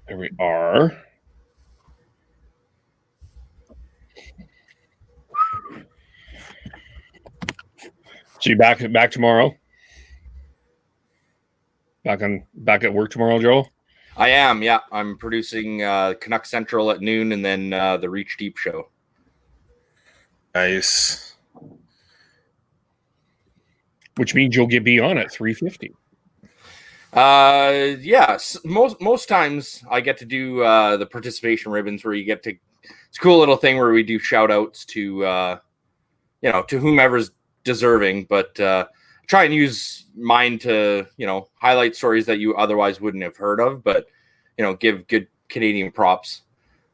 There we are. So you back tomorrow? Back at work tomorrow, Joe? I am, yeah. I'm producing Canuck Central at noon and then the Reach Deep show. Nice. Which means you'll be on at 3:50. Yes. Most times I get to do the participation ribbons where you get to. It's a cool little thing where we do shout outs to to whomever's deserving, but try and use mine to highlight stories that you otherwise wouldn't have heard of, but give good Canadian props.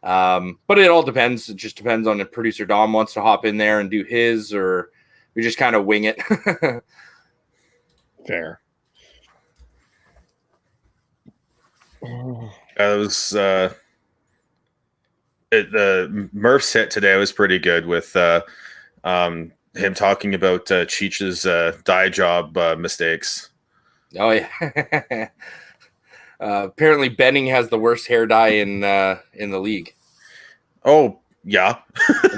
But it all depends. It just depends on if producer Dom wants to hop in there and do his, or we just kind of wing it. Fair. That was Murph's hit today was pretty good with him talking about Cheech's dye job mistakes. Oh yeah. Apparently Benning has the worst hair dye in the league. Oh yeah.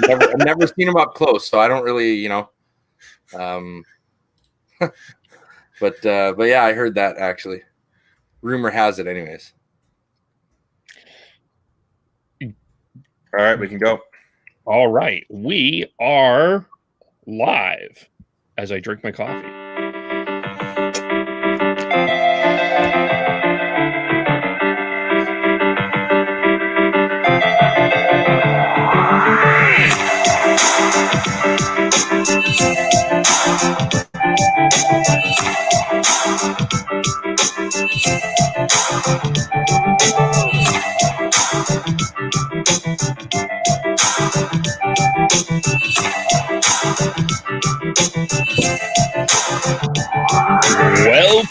I've never seen him up close, so I don't really but yeah, I heard that actually. Rumor has it anyways. All right, we can go. All right, we are live as I drink my coffee.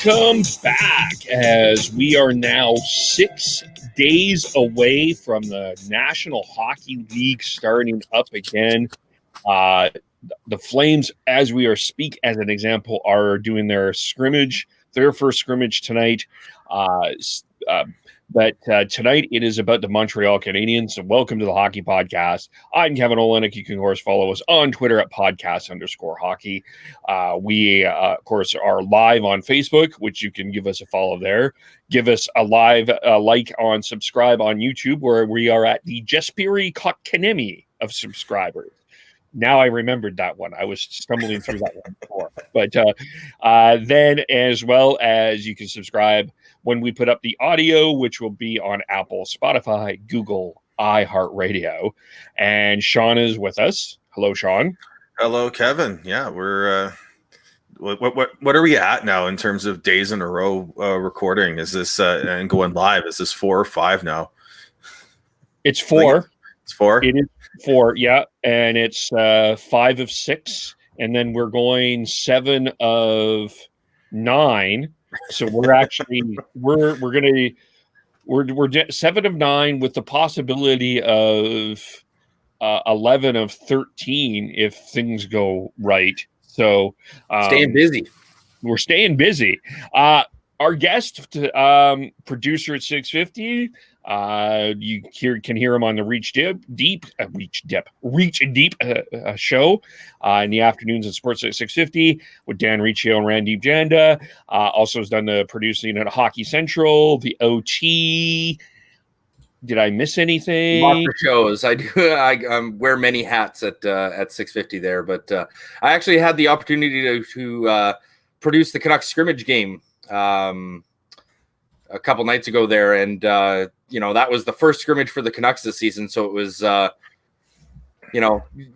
Welcome back, as we are now 6 days away from the National Hockey League starting up again. The Flames, as we are as an example, are doing their first scrimmage tonight. But tonight it is about the Montreal Canadiens. So welcome to the Hockey Podcast. I'm Kevin Olenek. You can, of course, follow us on Twitter at podcast_hockey. We, of course, are live on Facebook, which you can give us a follow there. Give us a like on subscribe on YouTube, where we are at the Jesperi Kotkaniemi of subscribers. Now I remembered that one. I was stumbling through that one before. But then, as well as you can subscribe when we put up the audio, which will be on Apple, Spotify, Google, iHeartRadio. And Sean is with us. Hello, Sean. Hello, Kevin. Yeah, we're what are we at now in terms of days in a row recording? Is this and going live? Is this 4 or 5 now? It's 4. It's 4. It is 4, yeah, and it's 5 of 6, and then we're going 7 of 9. So we're actually we're 7 of 9 with the possibility of 11 of 13 if things go right. So staying busy. We're staying busy. Our guest, producer at 650. You can hear him on the Reach Deep show in the afternoons at Sportsnet 650 with Dan Riccio and Randy Janda. Also has done the producing at Hockey Central, the OT. Did I miss anything? Lots of shows. I do. I wear many hats at 650 there, but I actually had the opportunity to produce the Canucks scrimmage game a couple nights ago there, and that was the first scrimmage for the Canucks this season. So it was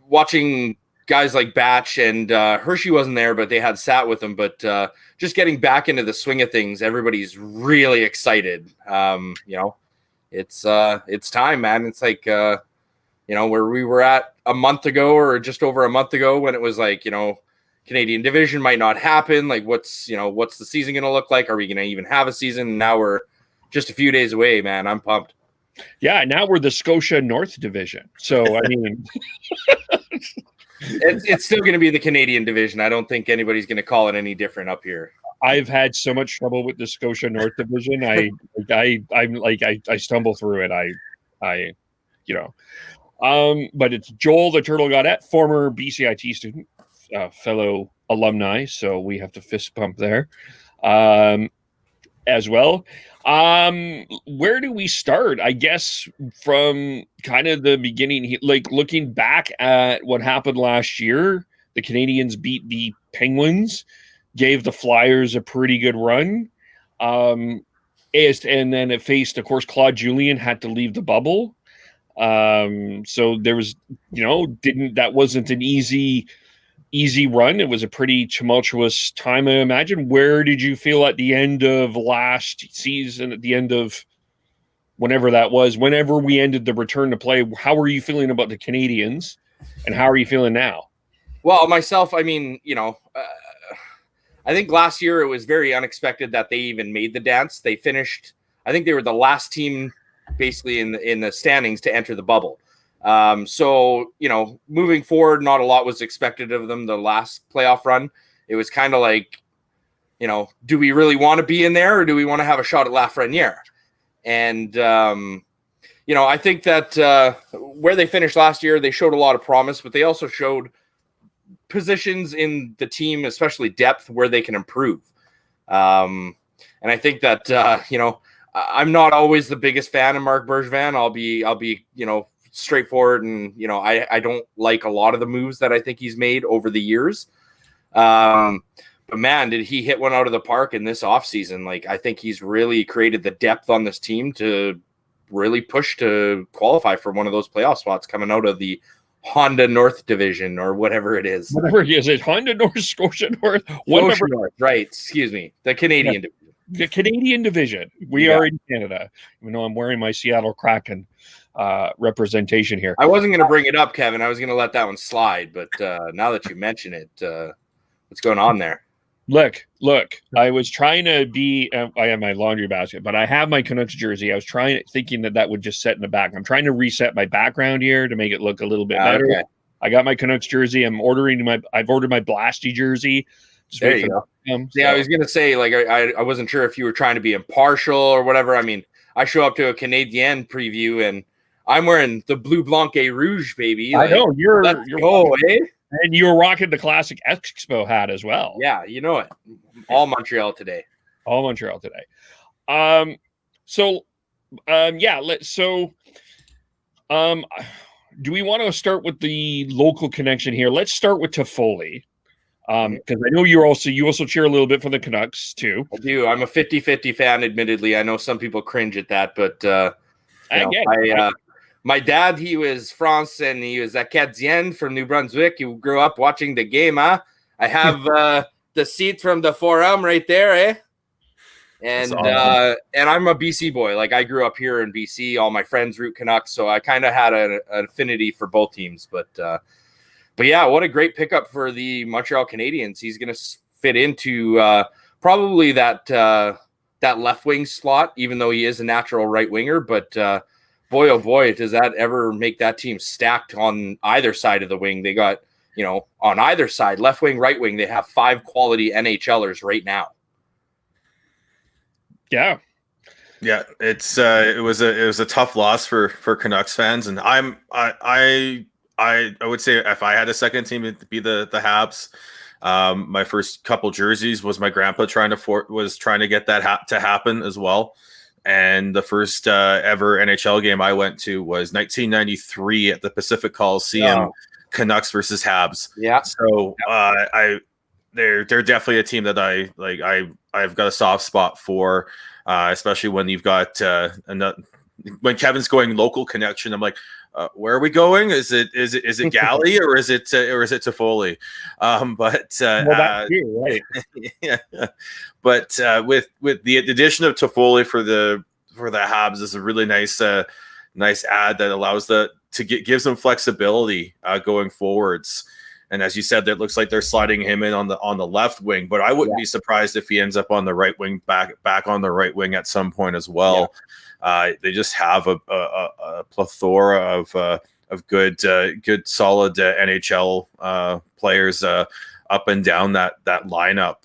watching guys like Batch and Hershey wasn't there, but they had sat with them. But just getting back into the swing of things, everybody's really excited. It's time, man. It's like where we were at a month ago or just over a month ago when it was like Canadian division might not happen. Like what's the season going to look like? Are we going to even have a season? Now we're just a few days away, man. I'm pumped. Yeah. Now we're the Scotia North division. So, I mean, It's still going to be the Canadian division. I don't think anybody's going to call it any different up here. I've had so much trouble with the Scotia North division. I stumble through it. But it's Joel the Turtle Gaudet, former BCIT student, fellow alumni. So we have to fist pump there, as well. Where do we start? I guess from kind of the beginning, like looking back at what happened last year, the Canadiens beat the Penguins, gave the Flyers a pretty good run. And then it faced, of course, Claude Julien had to leave the bubble. So there was, that wasn't an easy run. It was a pretty tumultuous time, I imagine. Where did you feel at the end of last season, at the end of whenever that was, whenever we ended the return to play? How were you feeling about the Canadiens, and how are you feeling now? Well, myself, I mean, I think last year it was very unexpected that they even made the dance. They finished, I think they were the last team basically in the standings to enter the bubble. So, moving forward, not a lot was expected of them the last playoff run. It was kind of like, do we really want to be in there, or do we want to have a shot at Lafreniere? And, I think that where they finished last year, they showed a lot of promise, but they also showed positions in the team, especially depth, where they can improve. And I think that, I'm not always the biggest fan of Marc Bergevin. I'll be, straightforward, and I don't like a lot of the moves that I think he's made over the years. But man, did he hit one out of the park in this offseason. Like, I think he's really created the depth on this team to really push to qualify for one of those playoff spots coming out of the Honda North division, or whatever it is. Whatever it is, Honda North, Scotia North, Scotia North, right? Excuse me, the Canadian division. The Canadian division. We are in Canada, even though I'm wearing my Seattle Kraken representation here. I wasn't going to bring it up, Kevin. I was going to let that one slide, but now that you mention it, what's going on there? Look, I was trying to be, I have my laundry basket, but I have my Canucks jersey. I was thinking that would just set in the back. I'm trying to reset my background here to make it look a little bit better. Okay. I got my Canucks jersey. I've ordered my Blasty jersey. There you go. Yeah, I was going to say, like, I wasn't sure if you were trying to be impartial or whatever. I mean, I show up to a Canadian preview and I'm wearing the Bleu Blanc et Rouge, baby. Like, I know you're eh? And you were rocking the classic Expo hat as well. Yeah, you know it. All Montreal today. All Montreal today. Do we want to start with the local connection here? Let's start with Toffoli. Because I know you also cheer a little bit for the Canucks too. I do. I'm a 50-50 fan, admittedly. I know some people cringe at that, but my dad, he was France and he was Acadien from New Brunswick. He grew up watching the game, huh? I have the seat from the Forum right there, eh? And awesome. And I'm a BC boy. Like, I grew up here in BC. All my friends root Canucks, so I kind of had an affinity for both teams. But yeah, what a great pickup for the Montreal Canadiens. He's going to fit into probably that left wing slot, even though he is a natural right winger. But boy, oh boy, does that ever make that team stacked on either side of the wing. They got, on either side, left wing, right wing, they have 5 quality NHLers right now. Yeah. Yeah, it was a tough loss for Canucks fans, and I would say if I had a second team, it'd be the Habs. My first couple jerseys was my grandpa trying to get that to happen as well. And the first ever NHL game I went to was 1993 at the Pacific Coliseum, Canucks versus Habs. Yeah. So they're definitely a team that I've got a soft spot for, especially when you've got when Kevin's going local connection. I'm like, where are we going? Is it Galley or is it Toffoli? Right. Yeah. But with the addition of Toffoli for the Habs is a really nice add that allows gives them flexibility going forwards. And as you said, it looks like they're sliding him in on the left wing, but I wouldn't be surprised if he ends up on the right wing, back on the right wing at some point as well. Yeah. They just have a plethora good solid NHL players up and down that lineup.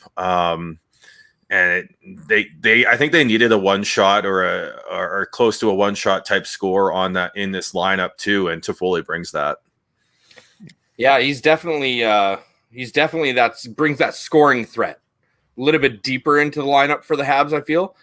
And they I think they needed a one shot or close to a one shot type score on that in this lineup too, and Toffoli brings that. Yeah, he's definitely brings that scoring threat a little bit deeper into the lineup for the Habs, I feel.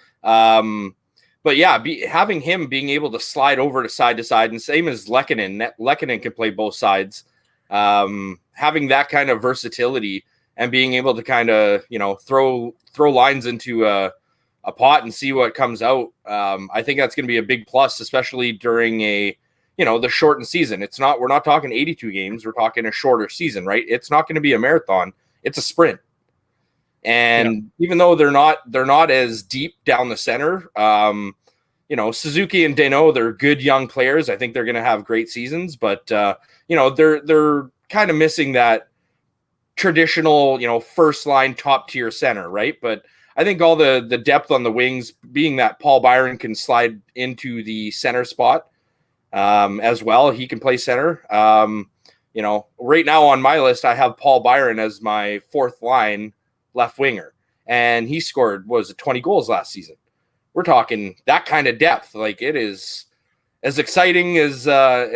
But yeah, having him being able to slide over to side, and same as Lehkonen can play both sides. Having that kind of versatility and being able to kind of, throw lines into a pot and see what comes out. I think that's going to be a big plus, especially during the shortened season. We're not talking 82 games. We're talking a shorter season, right? It's not going to be a marathon. It's a sprint. And even though they're not as deep down the center, Suzuki and Danault, they're good young players. I think they're going to have great seasons, but they're kind of missing that traditional, first line top tier center, right? But I think all the depth on the wings, being that Paul Byron can slide into the center spot as well. He can play center. Right now on my list, I have Paul Byron as my fourth line left winger, and he scored 20 goals last season. We're talking that kind of depth. Like, it is as exciting as a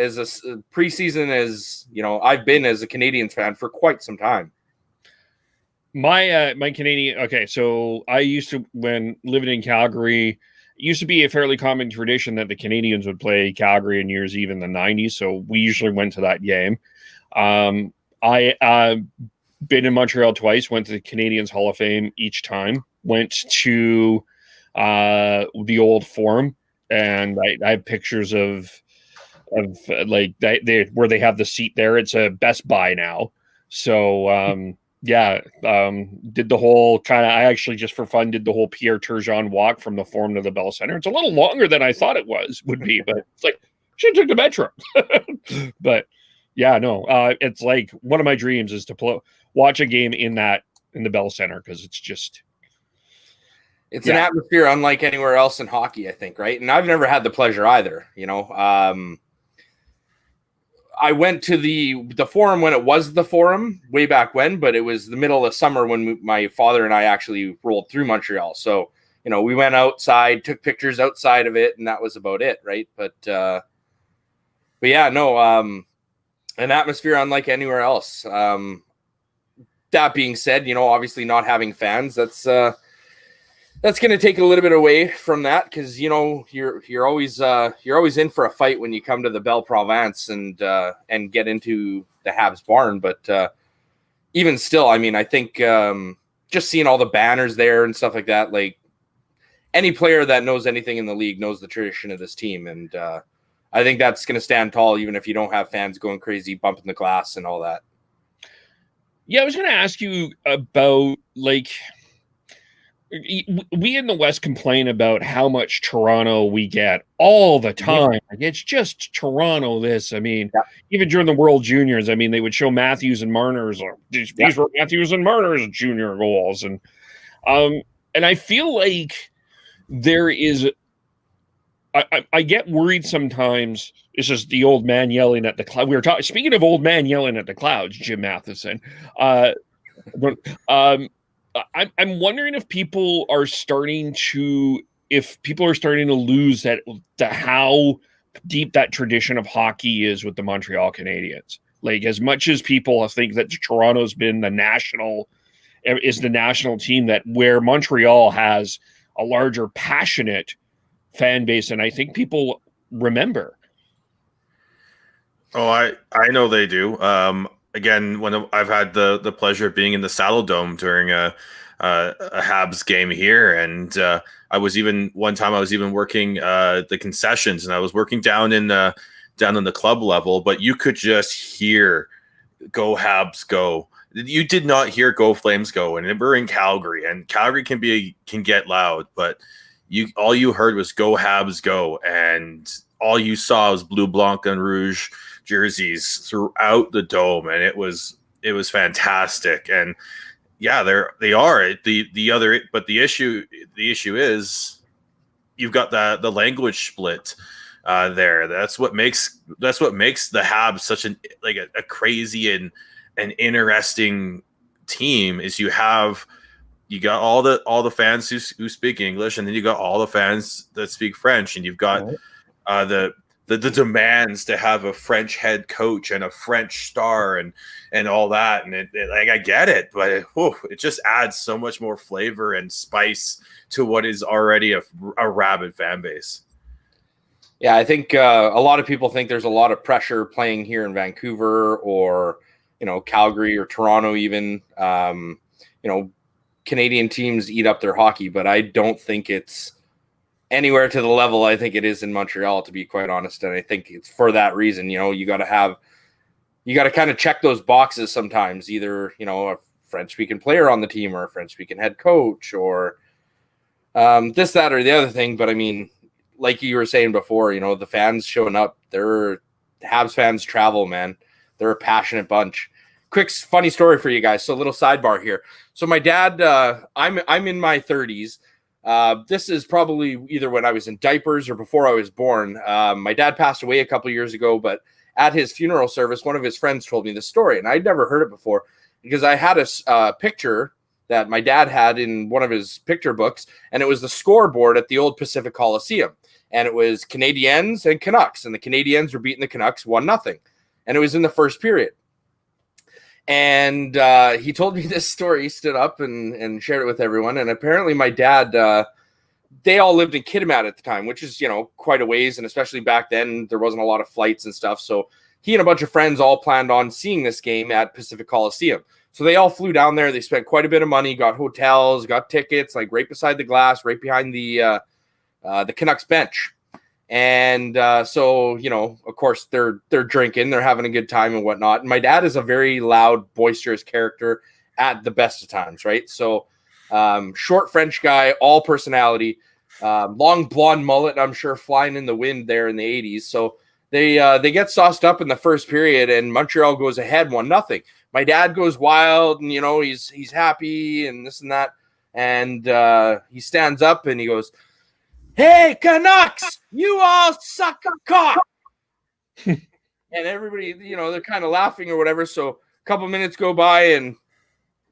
preseason as I've been as a Canadiens fan for quite some time. My Canadian. Okay, so I used to, when living in Calgary, it used to be a fairly common tradition that the Canadiens would play Calgary in New Year's Eve in the 90s. So we usually went to that game. I been in Montreal twice, went to the Canadiens Hall of Fame each time, went to the old Forum, and I have pictures of like where they have the seat there. It's a Best Buy now. So did the whole kind of, I actually just for fun did the whole Pierre Turgeon walk from the Forum to the Bell Center. It's a little longer than I thought it would be, but it's like, should have took the metro. But yeah, no, it's like one of my dreams is to watch a game in the Bell Center, because it's an atmosphere unlike anywhere else in hockey, I think, right? And I've never had the pleasure either. I went to the Forum when it was the Forum way back when, but it was the middle of summer when my father and I actually rolled through Montreal. So, we went outside, took pictures outside of it, and that was about it, right? But yeah, no, an atmosphere unlike anywhere else. That being said, obviously not having fans, that's going to take a little bit away from that, because you're always in for a fight when you come to the Belle Province and get into the Habs barn. But even still, I mean, I think just seeing all the banners there and stuff like that, like, any player that knows anything in the league knows the tradition of this team, and I think that's going to stand tall, even if you don't have fans going crazy, bumping the glass and all that. Yeah, I was going to ask you about, like, we in the West complain about how much Toronto we get all the time. Like, it's just Toronto this. I mean, even during the World Juniors, I mean, they would show Matthews and Marner's, or these were Matthews and Marner's junior goals. And I feel like there is, I get worried sometimes. It's just the old man yelling at the cloud. We were talking, speaking of old man yelling at the clouds, Jim Matheson. I'm wondering if people are starting to lose that how deep that tradition of hockey is with the Montreal Canadiens. Like, as much as people think that Toronto's been the national team, that where Montreal has a larger passionate fan base, and I think people remember. Oh, I know they do. Again, when I've had the pleasure of being in the Saddle Dome during a Habs game here, and I was even working the concessions, and I was working down in the club level, but you could just hear "Go Habs, go!" You did not hear "Go Flames, go!" And we're in Calgary, and Calgary can get loud, but all you heard was "Go Habs, go!" and all you saw was blue, blanc, and rouge jerseys throughout the dome, and it was fantastic. And yeah, they are the issue is you've got the language split there. That's what makes the Habs such a crazy and an interesting team. Is you got all the fans who speak English, and then you got all the fans that speak French, and you've got the demands to have a French head coach and a French star and all that. And I get it, but it just adds so much more flavor and spice to what is already a rabid fan base. Yeah, I think a lot of people think there's a lot of pressure playing here in Vancouver or, Calgary or Toronto even. Canadian teams eat up their hockey, but I don't think it's anywhere to the level I think it is in Montreal, to be quite honest. And I think it's for that reason. You got to kind of check those boxes sometimes, either, a French-speaking player on the team or a French-speaking head coach or this, that, or the other thing. But I mean, like you were saying before, the fans showing up, Habs fans travel, man. They're a passionate bunch. Quick funny story for you guys. So a little sidebar here. So my dad, I'm in my 30s. This is probably either when I was in diapers or before I was born. My dad passed away a couple years ago, but at his funeral service, one of his friends told me the story, and I'd never heard it before because I had a picture that my dad had in one of his picture books, and it was the scoreboard at the old Pacific Coliseum, and it was Canadiens and Canucks, and the Canadiens were beating the Canucks 1-0, and it was in the first period. And he told me this story. He stood up and shared it with everyone. And apparently my dad, they all lived in Kitimat at the time, which is, quite a ways. And especially back then, there wasn't a lot of flights and stuff. So he and a bunch of friends all planned on seeing this game at Pacific Coliseum. So they all flew down there. They spent quite a bit of money, got hotels, got tickets, like right beside the glass, right behind the Canucks bench. And so, of course, they're drinking, they're having a good time and whatnot. And my dad is a very loud, boisterous character at the best of times, right? So short French guy, all personality, long blonde mullet, I'm sure, flying in the wind there in the 80s. So they get sauced up in the first period, and Montreal goes ahead 1-0. My dad goes wild, and, he's happy and this and that. And he stands up and he goes, "Hey, Canucks, you all suck cock." And everybody, they're kind of laughing or whatever. So a couple minutes go by and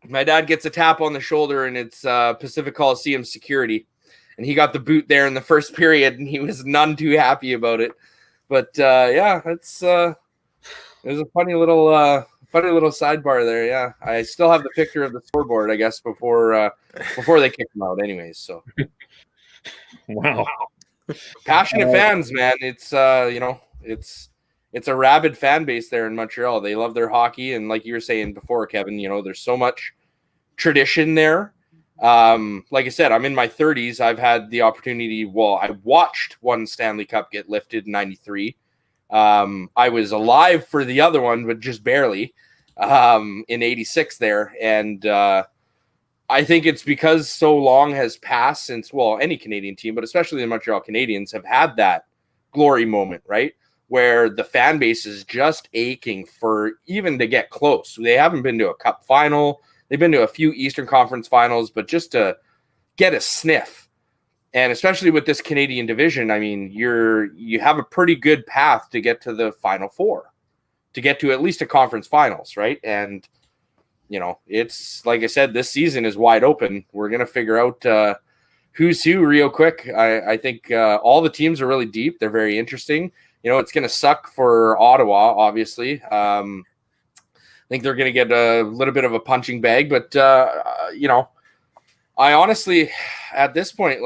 my dad gets a tap on the shoulder, and it's Pacific Coliseum security. And he got the boot there in the first period, and he was none too happy about it. But it's it was a funny little sidebar there. Yeah, I still have the picture of the scoreboard, I guess, before they kicked him out anyways. So wow. Passionate fans, man. It's it's a rabid fan base there in Montreal. They love their hockey, and like you were saying before, Kevin, there's so much tradition there. Like I said, I'm in my 30s. I've had the opportunity. Well, I watched one Stanley Cup get lifted in '93. I was alive for the other one, but just barely in '86 there, and I think it's because so long has passed since, any Canadian team, but especially the Montreal Canadiens, have had that glory moment, right? Where the fan base is just aching for even to get close. They haven't been to a cup final. They've been to a few Eastern Conference finals, but just to get a sniff. And especially with this Canadian division, I mean, you have a pretty good path to get to the Final Four, to get to at least a conference finals, right? And it's like I said, this season is wide open. We're going to figure out who's who real quick. I think all the teams are really deep. They're very interesting. It's going to suck for Ottawa, obviously. I think they're going to get a little bit of a punching bag, but, I honestly, at this point,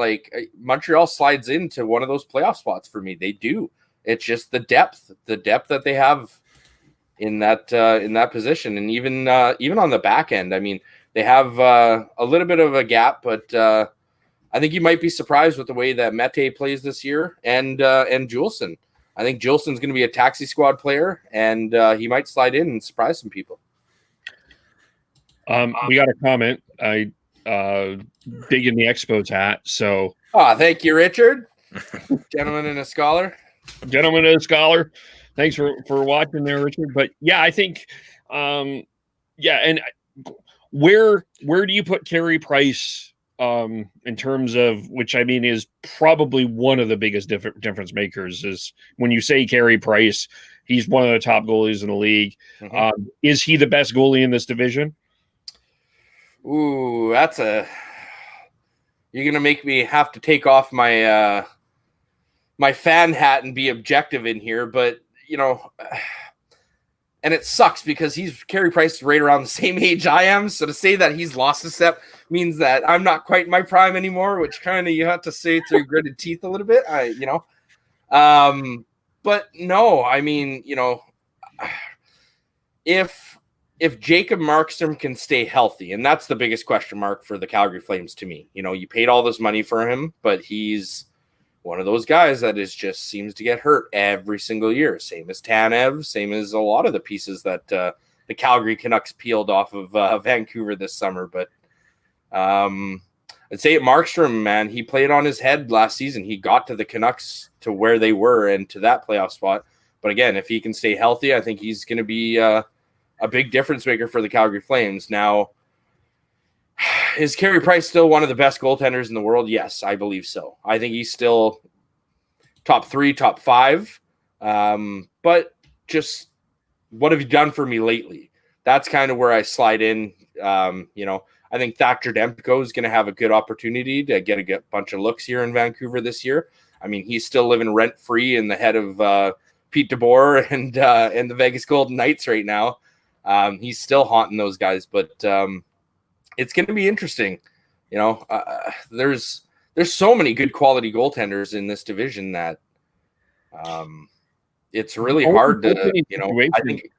Montreal slides into one of those playoff spots for me. They do. It's just the depth that they have in that position, and even on the back end. I mean, they have a little bit of a gap, but I think you might be surprised with the way that Mete plays this year, and Juleson. I think Juleson's going to be a taxi squad player, and he might slide in and surprise some people. We got a comment. I dig in the Expos hat. So, thank you, Richard. Gentleman and a scholar. Thanks for watching there, Richard. But yeah, I think, and where do you put Carey Price in terms of, which I mean is probably one of the biggest difference makers, is when you say Carey Price, he's one of the top goalies in the league. Is he the best goalie in this division? Ooh, you're going to make me have to take off my my fan hat and be objective in here, but and it sucks because Carey Price is right around the same age I am. So to say that he's lost a step means that I'm not quite in my prime anymore, which kind of you have to say through gritted teeth a little bit. But no, I mean, if Jacob Markstrom can stay healthy, and that's the biggest question mark for the Calgary Flames to me. You paid all this money for him, but he's one of those guys that just seems to get hurt every single year. Same as Tanev, same as a lot of the pieces that the Calgary Canucks peeled off of Vancouver this summer. But I'd say Markstrom, man, he played on his head last season. He got to the Canucks to where they were and to that playoff spot. But again, if he can stay healthy, I think he's going to be a big difference maker for the Calgary Flames. Now, is Carey Price still one of the best goaltenders in the world? Yes, I believe so. I think he's still top 3, top 5. But just what have you done for me lately? That's kind of where I slide in. I think Thatcher Demko is going to have a good opportunity to get a bunch of looks here in Vancouver this year. I mean, he's still living rent-free in the head of Pete DeBoer and the Vegas Golden Knights right now. He's still haunting those guys, but it's going to be interesting. There's so many good quality goaltenders in this division that it's really hard to, I think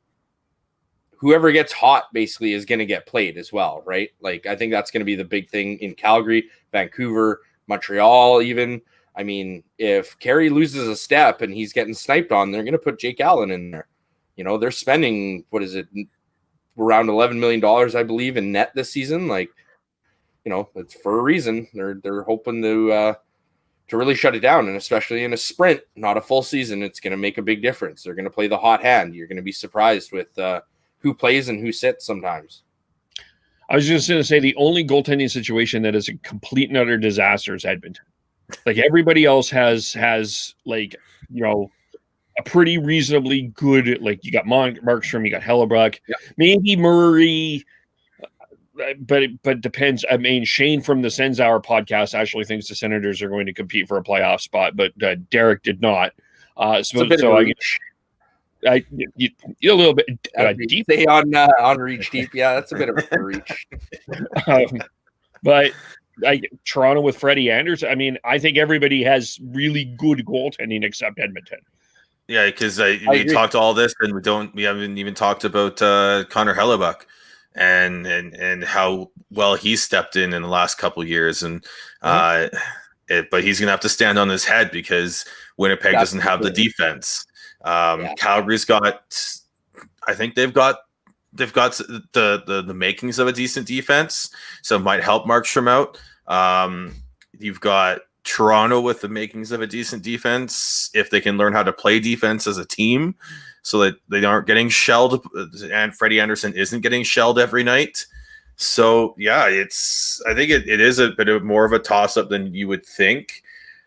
whoever gets hot basically is going to get played as well, right? Like, I think that's going to be the big thing in Calgary, Vancouver, Montreal even. I mean, if Carey loses a step and he's getting sniped on, they're going to put Jake Allen in there. They're spending, around $11 million, I believe, in net this season. Like, it's for a reason. They're hoping to really shut it down, and especially in a sprint, not a full season, it's going to make a big difference. They're going to play the hot hand. You're going to be surprised with who plays and who sits sometimes. I was just going to say the only goaltending situation that is a complete and utter disaster is Edmonton. Like, everybody else has like, a pretty reasonably good, like, you got Markstrom, you got Hellebuck, maybe Murray, but it depends. I mean, Shane from the Sens Hour podcast actually thinks the Senators are going to compete for a playoff spot, but Derek did not. A little bit deep. Stay on reach deep. Yeah, that's a bit of a reach. But Toronto with Freddie Anderson, I mean, I think everybody has really good goaltending except Edmonton. Yeah, because we talked all this, and we haven't even talked about Connor Hellebuck and how well he stepped in the last couple of years, and but he's gonna have to stand on his head because Winnipeg doesn't have the defense. Calgary's got, I think they've got the makings of a decent defense, so it might help Markstrom out. You've got Toronto with the makings of a decent defense if they can learn how to play defense as a team so that they aren't getting shelled, and Freddie Anderson isn't getting shelled every night. So yeah, I think it is a bit of more of a toss-up than you would think.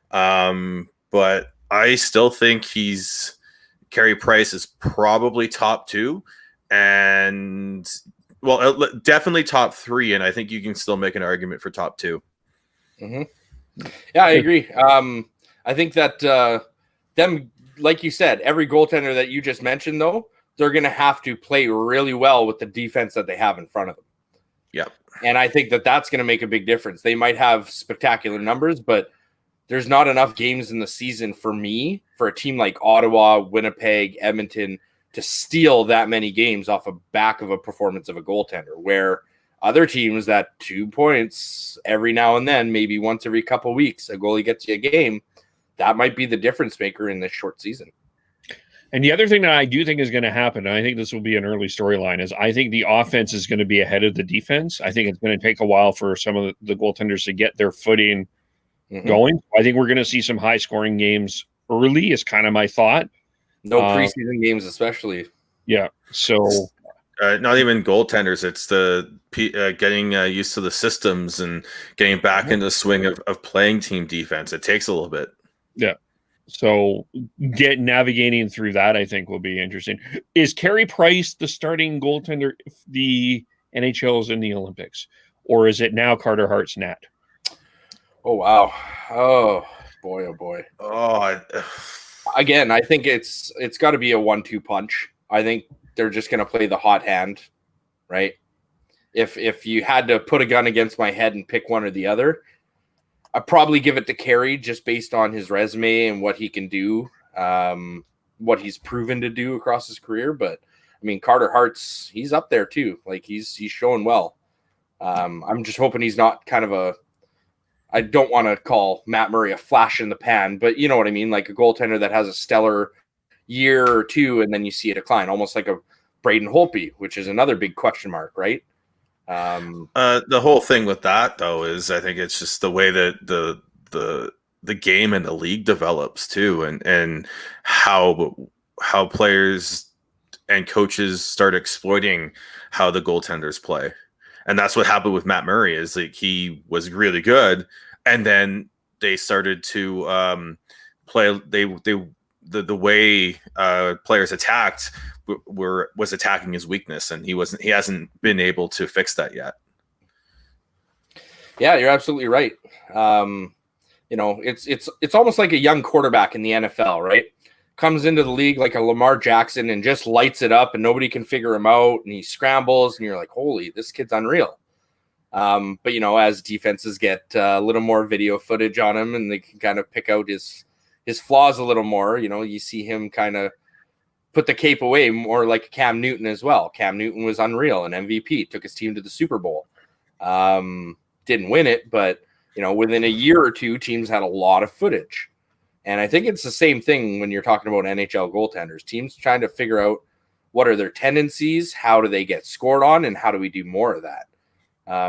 But I still think Carey Price is probably top 2 and definitely top 3. And I think you can still make an argument for top 2. Mm-hmm. Yeah, I agree. I think that them, like you said, every goaltender that you just mentioned, though, they're going to have to play really well with the defense that they have in front of them. Yeah. And I think that that's going to make a big difference. They might have spectacular numbers, but there's not enough games in the season for a team like Ottawa, Winnipeg, Edmonton to steal that many games off the back of a performance of a goaltender, where other teams that 2 points every now and then, maybe once every couple of weeks, a goalie gets you a game, that might be the difference maker in this short season. And the other thing that I do think is going to happen, and I think this will be an early storyline, is I think the offense is going to be ahead of the defense. I think it's going to take a while for some of the goaltenders to get their footing going. I think we're going to see some high-scoring games early is kind of my thought. No preseason games especially. Yeah, so... not even goaltenders. It's the getting used to the systems and getting back into the swing of playing team defense. It takes a little bit. Yeah. So navigating through that, I think, will be interesting. Is Carey Price the starting goaltender if the NHL is in the Olympics, or is it now Carter Hart's net? Oh wow! Oh boy! Oh boy! Again, I think it's got to be a 1-2 punch. I think they're just going to play the hot hand, right? If you had to put a gun against my head and pick one or the other, I'd probably give it to Carey just based on his resume and what he can do, what he's proven to do across his career. But I mean, Carter Hart's, he's up there too. Like he's showing well. I'm just hoping he's not kind of I don't want to call Matt Murray a flash in the pan, but you know what I mean? Like a goaltender that has a stellar year or two and then you see a decline, almost like a Braden Holtby, which is another big question mark, right? The whole thing with that though is I think it's just the way that the game and the league develops too, and how players and coaches start exploiting how the goaltenders play. And that's what happened with Matt Murray is like he was really good and then they started to play the way players attacked was attacking his weakness, and he hasn't been able to fix that yet. Yeah, you're absolutely right. It's almost like a young quarterback in the NFL, right? Comes into the league like a Lamar Jackson and just lights it up and nobody can figure him out and he scrambles and you're like, holy, this kid's unreal. But as defenses get a little more video footage on him and they can kind of pick out his flaws a little more, you see him kind of put the cape away more like Cam Newton as well. Cam Newton was unreal, an MVP, took his team to the Super Bowl. Didn't win it, but within a year or two, teams had a lot of footage. And I think it's the same thing when you're talking about NHL goaltenders. Teams trying to figure out what are their tendencies, how do they get scored on, and how do we do more of that?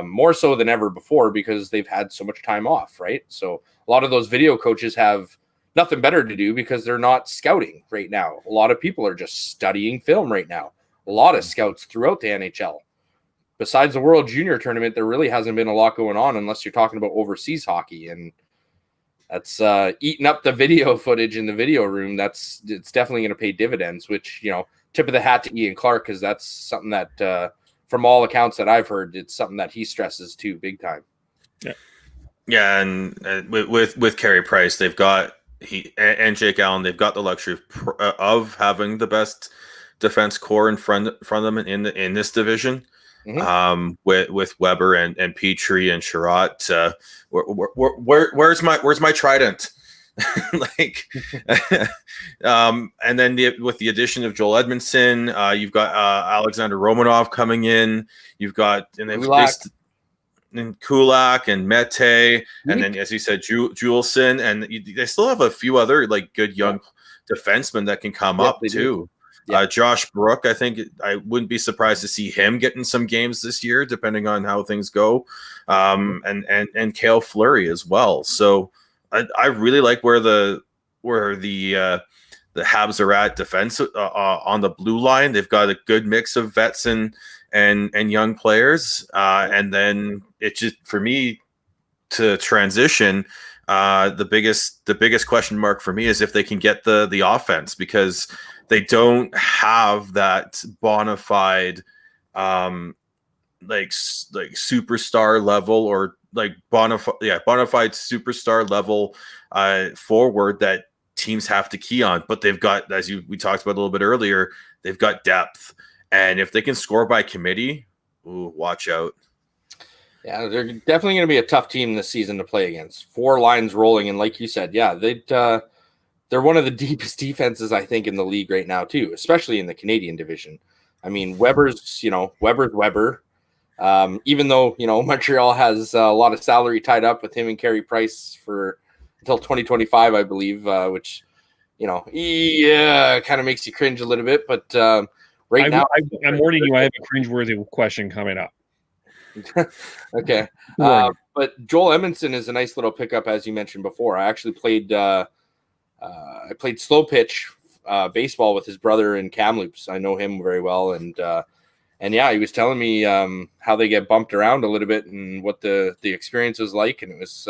More so than ever before because they've had so much time off, right? So a lot of those video coaches have nothing better to do because they're not scouting right now. A lot of people are just studying film right now. A lot of scouts throughout the NHL. Besides the World Junior Tournament, there really hasn't been a lot going on unless you're talking about overseas hockey. And that's eating up the video footage in the video room. It's definitely going to pay dividends, which, tip of the hat to Ian Clark, because that's something that, from all accounts that I've heard, it's something that he stresses too, big time. Yeah. Yeah. And with Carey Price, they've got and Jake Allen, they've got the luxury of having the best defense core in front of them in this division. Mm-hmm. With Weber and Petrie and Sherratt, where's my trident? And then with the addition of Joel Edmondson, you've got Alexander Romanov coming in. You've got Kulak and Mete, and then as you said, Juleson, and they still have a few other good young defensemen that can come up too. Yeah. Josh Brook, I think I wouldn't be surprised to see him getting some games this year, depending on how things go. And Cale Fleury as well. So I really like where the Habs are at defense on the blue line. They've got a good mix of vets and young players. And then it just, for me to transition, the biggest question mark for me is if they can get the offense, because they don't have that bona fide superstar level or bona fide superstar level forward that teams have to key on. But they've got, we talked about a little bit earlier, they've got depth, and if they can score by committee, watch out. Yeah, they're definitely going to be a tough team this season to play against. 4 lines rolling, and like you said, yeah, they're one of the deepest defenses, I think, in the league right now, too, especially in the Canadian division. I mean, Weber's Weber. Even though, Montreal has a lot of salary tied up with him and Carey Price until 2025, I believe, which, kind of makes you cringe a little bit. But now, I'm warning you, I have a cringeworthy question coming up. Okay. But Joel Edmondson is a nice little pickup, as you mentioned before. I actually played slow pitch baseball with his brother in Kamloops. I know him very well, and And yeah, he was telling me how they get bumped around a little bit and what the experience was like. And it was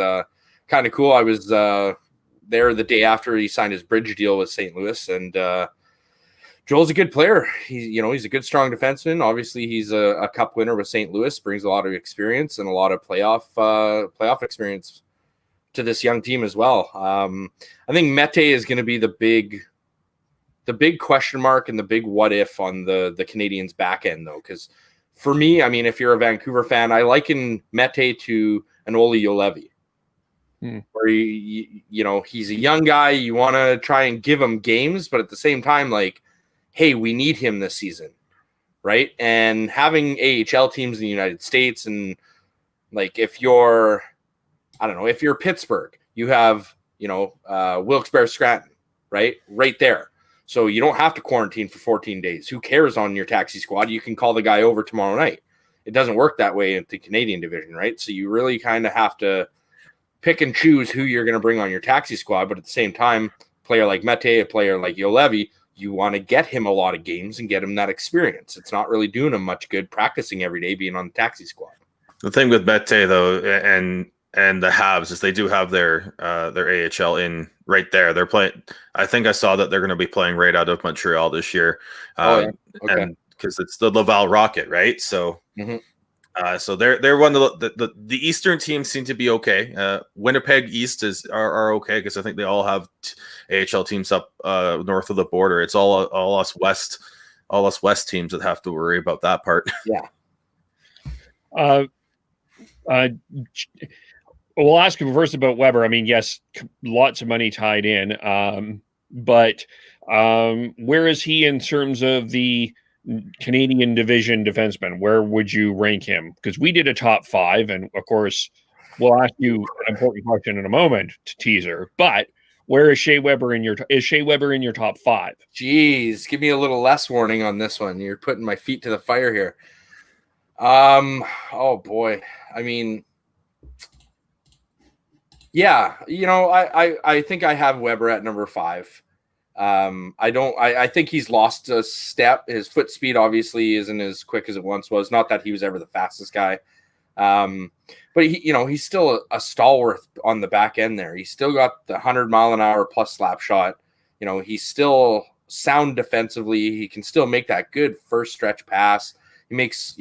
kind of cool. I was there the day after he signed his bridge deal with St. Louis. And Joel's a good player. He's a good, strong defenseman. Obviously, he's a cup winner with St. Louis, brings a lot of experience and a lot of playoff experience to this young team as well. I think Mete is going to be the big question mark and the big what if on the Canadiens back end, though, because for me, I mean, if you're a Vancouver fan, I liken Mete to an Olli Juolevi, where he's a young guy. You want to try and give him games, but at the same time, like, hey, we need him this season, right? And having AHL teams in the United States, and like if you're Pittsburgh, you have Wilkes-Barre Scranton, right there. So you don't have to quarantine for 14 days. Who cares on your taxi squad? You can call the guy over tomorrow night. It doesn't work that way in the Canadian division, right? So you really kind of have to pick and choose who you're going to bring on your taxi squad. But at the same time, a player like Mete, a player like Juolevi, you want to get him a lot of games and get him that experience. It's not really doing him much good practicing every day being on the taxi squad. The thing with Mete, though, and the Habs is they do have their AHL in right there. They're playing. I think I saw that they're going to be playing right out of Montreal this year. Okay. And because it's the Laval Rocket, right? So, so they're one of the Eastern teams seem to be okay. Winnipeg East are okay because I think they all have AHL teams up north of the border. It's all us West teams that have to worry about that part. Yeah. We'll ask you first about Weber. I mean, yes, lots of money tied in, but where is he in terms of the Canadian division defenseman? Where would you rank him? Because we did a top 5, and of course, we'll ask you an important question in a moment to teaser. But where is Shea Weber in your top 5? Jeez, give me a little less warning on this one. You're putting my feet to the fire here. Oh boy. I mean, yeah, I think I have Weber at number 5. I think he's lost a step. His foot speed obviously isn't as quick as it once was. Not that he was ever the fastest guy. But he's still a stalwart on the back end there. He's still got the 100-mile-an-hour plus slap shot. He's still sound defensively. He can still make that good first stretch pass. He makes,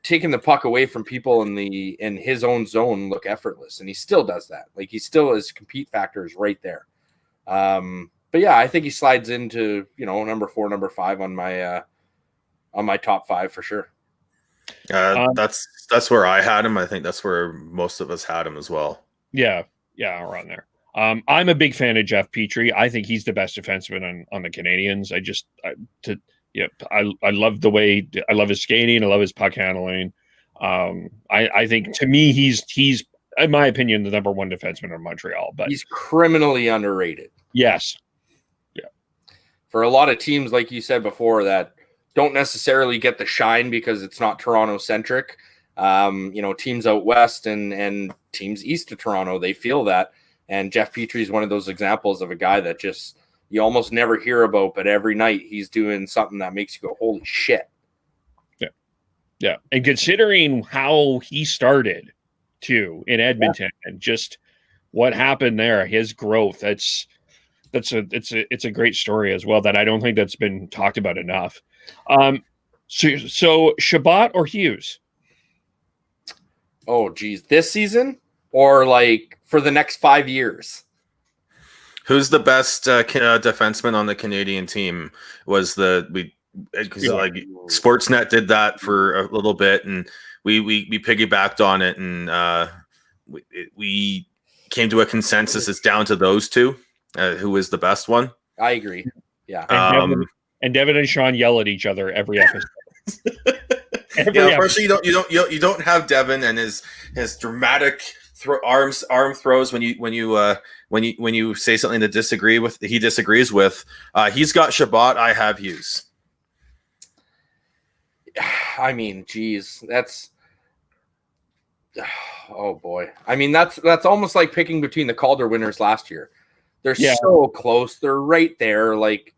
taking the puck away from people in his own zone look effortless, and he still does that. Like, he still, his compete factor is right there. But yeah, I think he slides into number 4, number 5 on my top 5 for sure. That's where I had him. I think that's where most of us had him as well. Yeah, around there. I'm a big fan of Jeff Petrie. I think he's the best defenseman on the Canadiens. I love the way, I love his skating. I love his puck handling. I think, to me, he's in my opinion the number 1 defenseman in Montreal. But he's criminally underrated. Yes. Yeah. For a lot of teams, like you said before, that don't necessarily get the shine because it's not Toronto centric. Teams out west and teams east of Toronto, they feel that. And Jeff Petrie is one of those examples of a guy that just you almost never hear about, but every night he's doing something that makes you go, holy shit. Yeah. And considering how he started too in Edmonton and just what happened there, his growth, it's a great story as well that I don't think that's been talked about enough. So Chabot or Hughes? Oh geez, this season or like for the next 5 years? Who's the best defenseman on the Canadian team? Like Sportsnet did that for a little bit, and we piggybacked on it, and we came to a consensus. It's down to those two. Who is the best one? I agree. Yeah. And Devin and Sean yell at each other every episode. Unfortunately, you don't have Devin and his dramatic arm throws when you say something that he disagrees with. He's got Chabot. I have Hughes. I mean, geez, that's oh boy. I mean, that's almost like picking between the Calder winners last year. They're so close. They're right there. Like,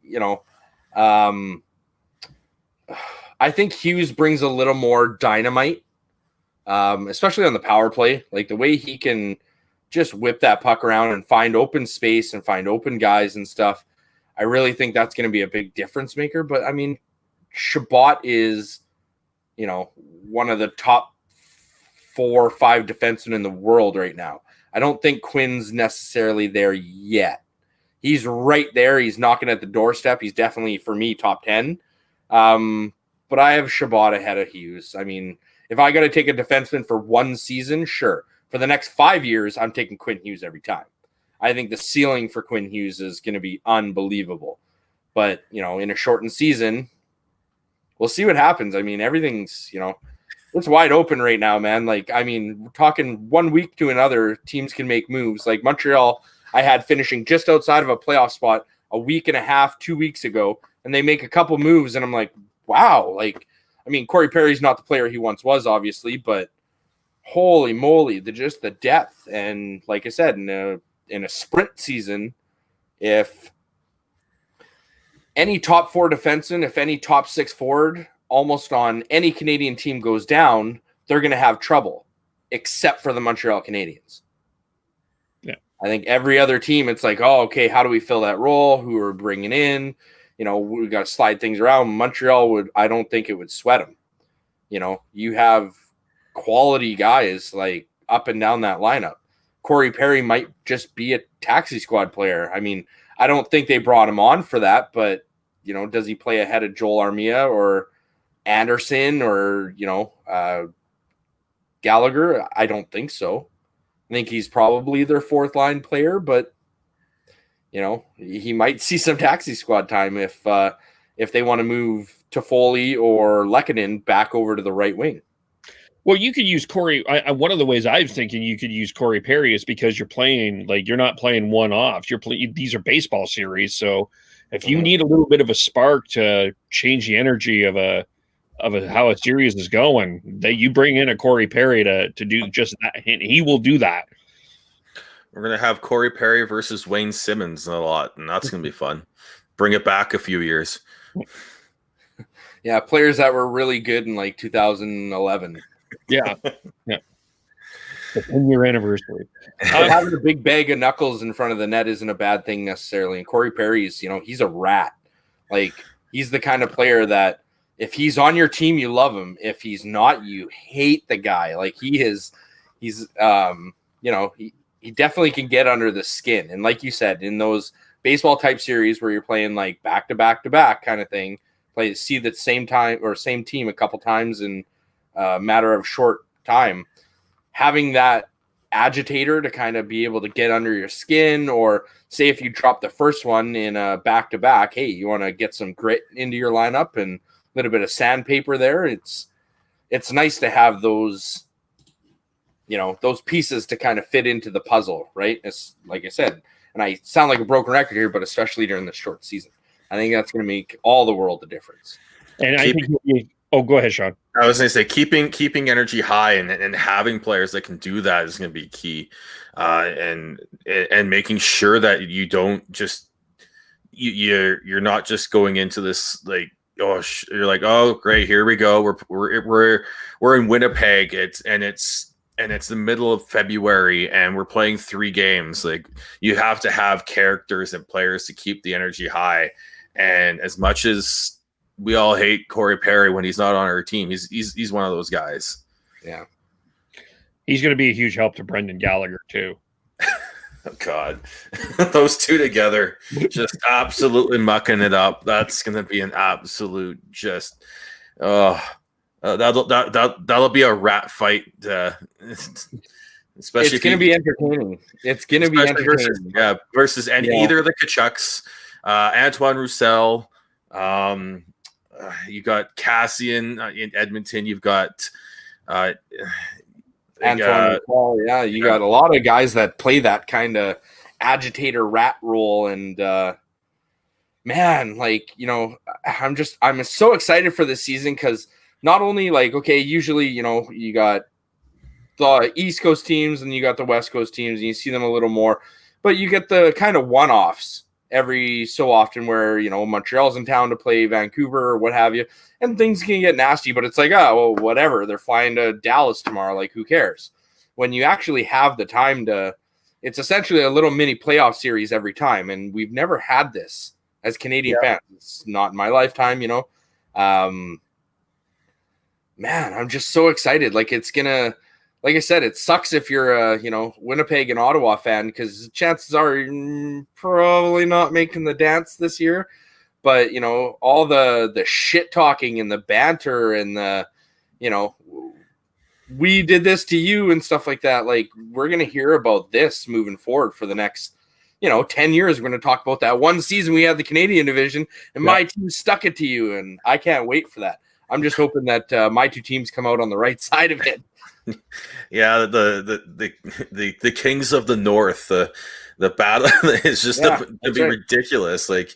I think Hughes brings a little more dynamite, especially on the power play. Like the way he can just whip that puck around and find open space and find open guys and stuff. I really think that's going to be a big difference maker. But I mean, Chabot is, one of the top 4 or 5 defensemen in the world right now. I don't think Quinn's necessarily there yet. He's right there. He's knocking at the doorstep. He's definitely, for me, top 10. But I have Chabot ahead of Hughes. I mean, if I got to take a defenseman for one season, sure. For the next 5 years, I'm taking Quinn Hughes every time. I think the ceiling for Quinn Hughes is going to be unbelievable. But, in a shortened season, we'll see what happens. I mean, everything's, it's wide open right now, man. Like, I mean, we're talking 1 week to another, teams can make moves. Like Montreal, I had finishing just outside of a playoff spot a week and a half, 2 weeks ago, and they make a couple moves, and I'm like, wow. Like, I mean, Corey Perry's not the player he once was, obviously, but holy moly, the depth. And like I said, in a sprint season, if any top 4 defenseman, if any top 6 forward, almost on any Canadian team goes down, they're going to have trouble, except for the Montreal Canadiens. Yeah, I think every other team, it's like, oh, okay, how do we fill that role? Who are we bringing in? We got to slide things around. Montreal I don't think it would sweat them. You have quality guys like up and down that lineup. Corey Perry might just be a taxi squad player. I mean, I don't think they brought him on for that, but does he play ahead of Joel Armia or Anderson or, Gallagher? I don't think so. I think he's probably their 4th line player, but he might see some taxi squad time if they want to move Toffoli or Lehkonen back over to the right wing. Well, you could use Corey. One of the ways I was thinking you could use Corey Perry is because you're playing, you're not playing one-offs. These are baseball series. So if you need a little bit of a spark to change the energy of how a series is going, that you bring in a Corey Perry to do just that. And he will do that. We're going to have Corey Perry versus Wayne Simmons a lot, and that's going to be fun. Bring it back a few years. Yeah, players that were really good in 2011. Yeah. The 10-year anniversary. Having a big bag of knuckles in front of the net isn't a bad thing necessarily. And Corey Perry's, he's a rat. Like, he's the kind of player that if he's on your team, you love him. If he's not, you hate the guy. Like, he's he definitely can get under the skin. And like you said, in those baseball type series where you're playing like back to back to back kind of thing, see the same time or same team a couple times in a matter of short time, having that agitator to kind of be able to get under your skin, or say if you drop the first one in a back to back, hey, you want to get some grit into your lineup and a little bit of sandpaper there. It's nice to have those, those pieces to kind of fit into the puzzle, right? It's like I said, and I sound like a broken record here, but especially during the short season, I think that's going to make all the world a difference. And I think go ahead, Sean. I was going to say keeping energy high and having players that can do that is going to be key, and making sure that you don't just you're not just going into this like, oh, you're like, oh great, here we go, we're in Winnipeg, it's the middle of February and we're playing 3 games. Like, you have to have characters and players to keep the energy high. And as much as we all hate Corey Perry when he's not on our team, he's one of those guys. Yeah. He's going to be a huge help to Brendan Gallagher too. Oh God, those two together, just absolutely mucking it up. That's going to be an absolute just, that'll be a rat fight. Especially it's going to be entertaining. It's going to be entertaining. Versus either of the Kachucks, Antoine Roussel. You got Cassian in Edmonton. You've got Antoine Roussel. Yeah, you got a lot of guys that play that kind of agitator rat role, and man, like, I'm so excited for this season because not only like, okay, usually you got the East Coast teams and you got the West Coast teams, and you see them a little more, but you get the kind of one-offs every so often where, Montreal's in town to play Vancouver or what have you, and things can get nasty, but it's like, oh, well, whatever. They're flying to Dallas tomorrow. Like, who cares? When you actually have the time it's essentially a little mini playoff series every time. And we've never had this as Canadian fans. It's not in my lifetime, man, I'm just so excited. Like, it's gonna, like I said, it sucks if you're a, Winnipeg and Ottawa fan, because chances are you're probably not making the dance this year. But, all the shit talking and the banter and the, we did this to you and stuff like that. Like, we're going to hear about this moving forward for the next, 10 years. We're going to talk about that one season we had the Canadian division and my team stuck it to you. And I can't wait for that. I'm just hoping that my two teams come out on the right side of it. Yeah, the Kings of the North, the battle is just to be ridiculous. Like,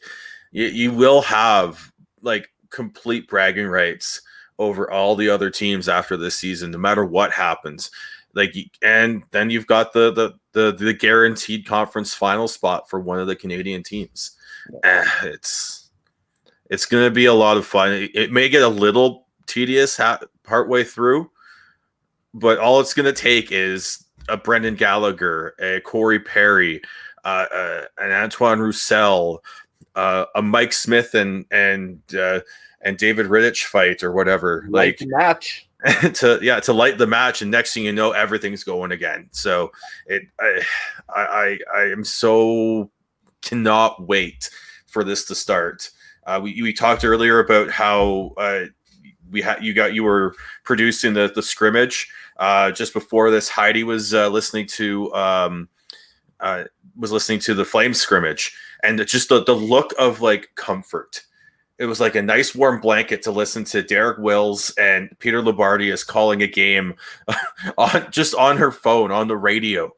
you will have like complete bragging rights over all the other teams after this season, no matter what happens. Like, and then you've got the guaranteed conference final spot for one of the Canadian teams. It's going to be a lot of fun. It may get a little tedious partway through, but all it's going to take is a Brendan Gallagher, a Corey Perry, an Antoine Roussel, a Mike Smith and David Rittich fight or whatever. Like the match. to light the match, and next thing you know, everything's going again. So I am so cannot wait for this to start. We talked earlier about how you were producing the scrimmage just before this. Heidi was listening to the Flames scrimmage, and just the look of like comfort. It was like a nice warm blanket to listen to Derek Wills and Peter Labardius calling a game on her phone on the radio,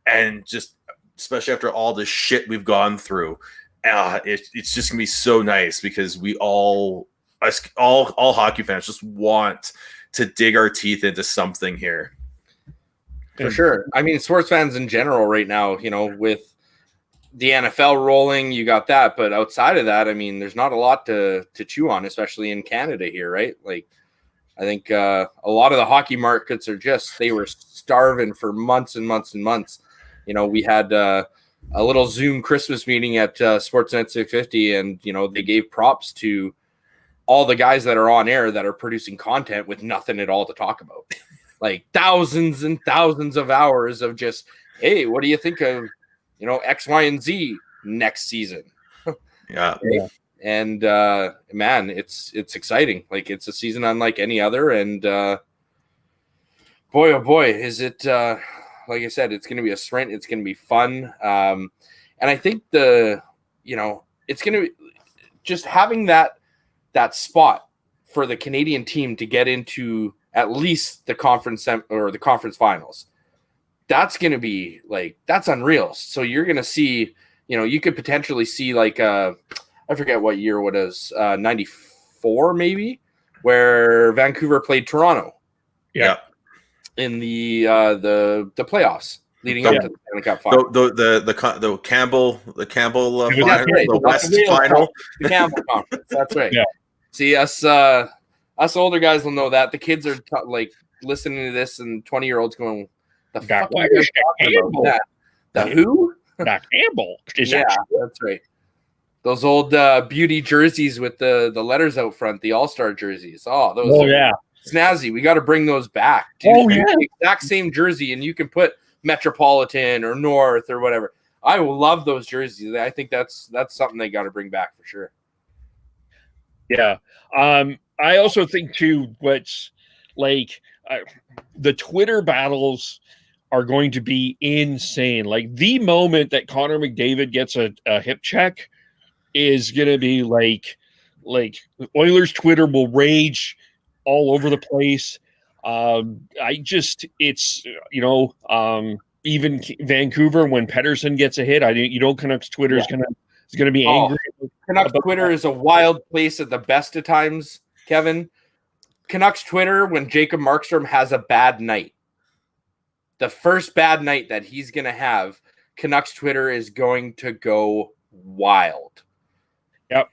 and just especially after all the shit we've gone through. It's just gonna be so nice, because we all hockey fans just want to dig our teeth into something here. For sure. I mean, sports fans in general right now, with the NFL rolling, you got that. But outside of that, I mean, there's not a lot to chew on, especially in Canada here, right? Like, I think a lot of the hockey markets they were starving for months and months and months. We had a little Zoom Christmas meeting at Sportsnet 650, and, they gave props to all the guys that are on air that are producing content with nothing at all to talk about. Like, thousands and thousands of hours of just, hey, what do you think of, X, Y, and Z next season? Yeah. And man, it's exciting. Like, it's a season unlike any other. And boy, oh boy, is it, like I said, it's going to be a sprint. It's going to be fun. And I think it's going to be just having that spot for the Canadian team to get into at least the conference or the conference finals. That's going to be like, that's unreal. So you're going to see, you could potentially see like, I forget what year it is, 94 maybe, where Vancouver played Toronto. Yeah. In the playoffs leading up to the Stanley Cup final. The Campbell final, right. the West final. The Campbell Conference. That's right. Yeah. See, us older guys will know that. The kids are like listening to this, and 20-year-olds going, "The fuck are you guys talking about that? The who? Not Campbell." That's right. Those old beauty jerseys with the letters out front, the All-Star jerseys. Those are snazzy. We got to bring those back. Dude. The exact same jersey, and you can put Metropolitan or North or whatever. I will love those jerseys. I think that's something they got to bring back for sure. Yeah. I also think too, what's like the Twitter battles are going to be insane. Like, the moment that Connor McDavid gets a hip check is going to be like Oilers Twitter will rage all over the place. Even Vancouver, when Pettersson gets a hit, Canucks Twitter is going to be angry. Canucks Twitter is a wild place at the best of times, Kevin. Canucks Twitter, when Jacob Markstrom has a bad night, the first bad night that he's going to have, Canucks Twitter is going to go wild. Yep.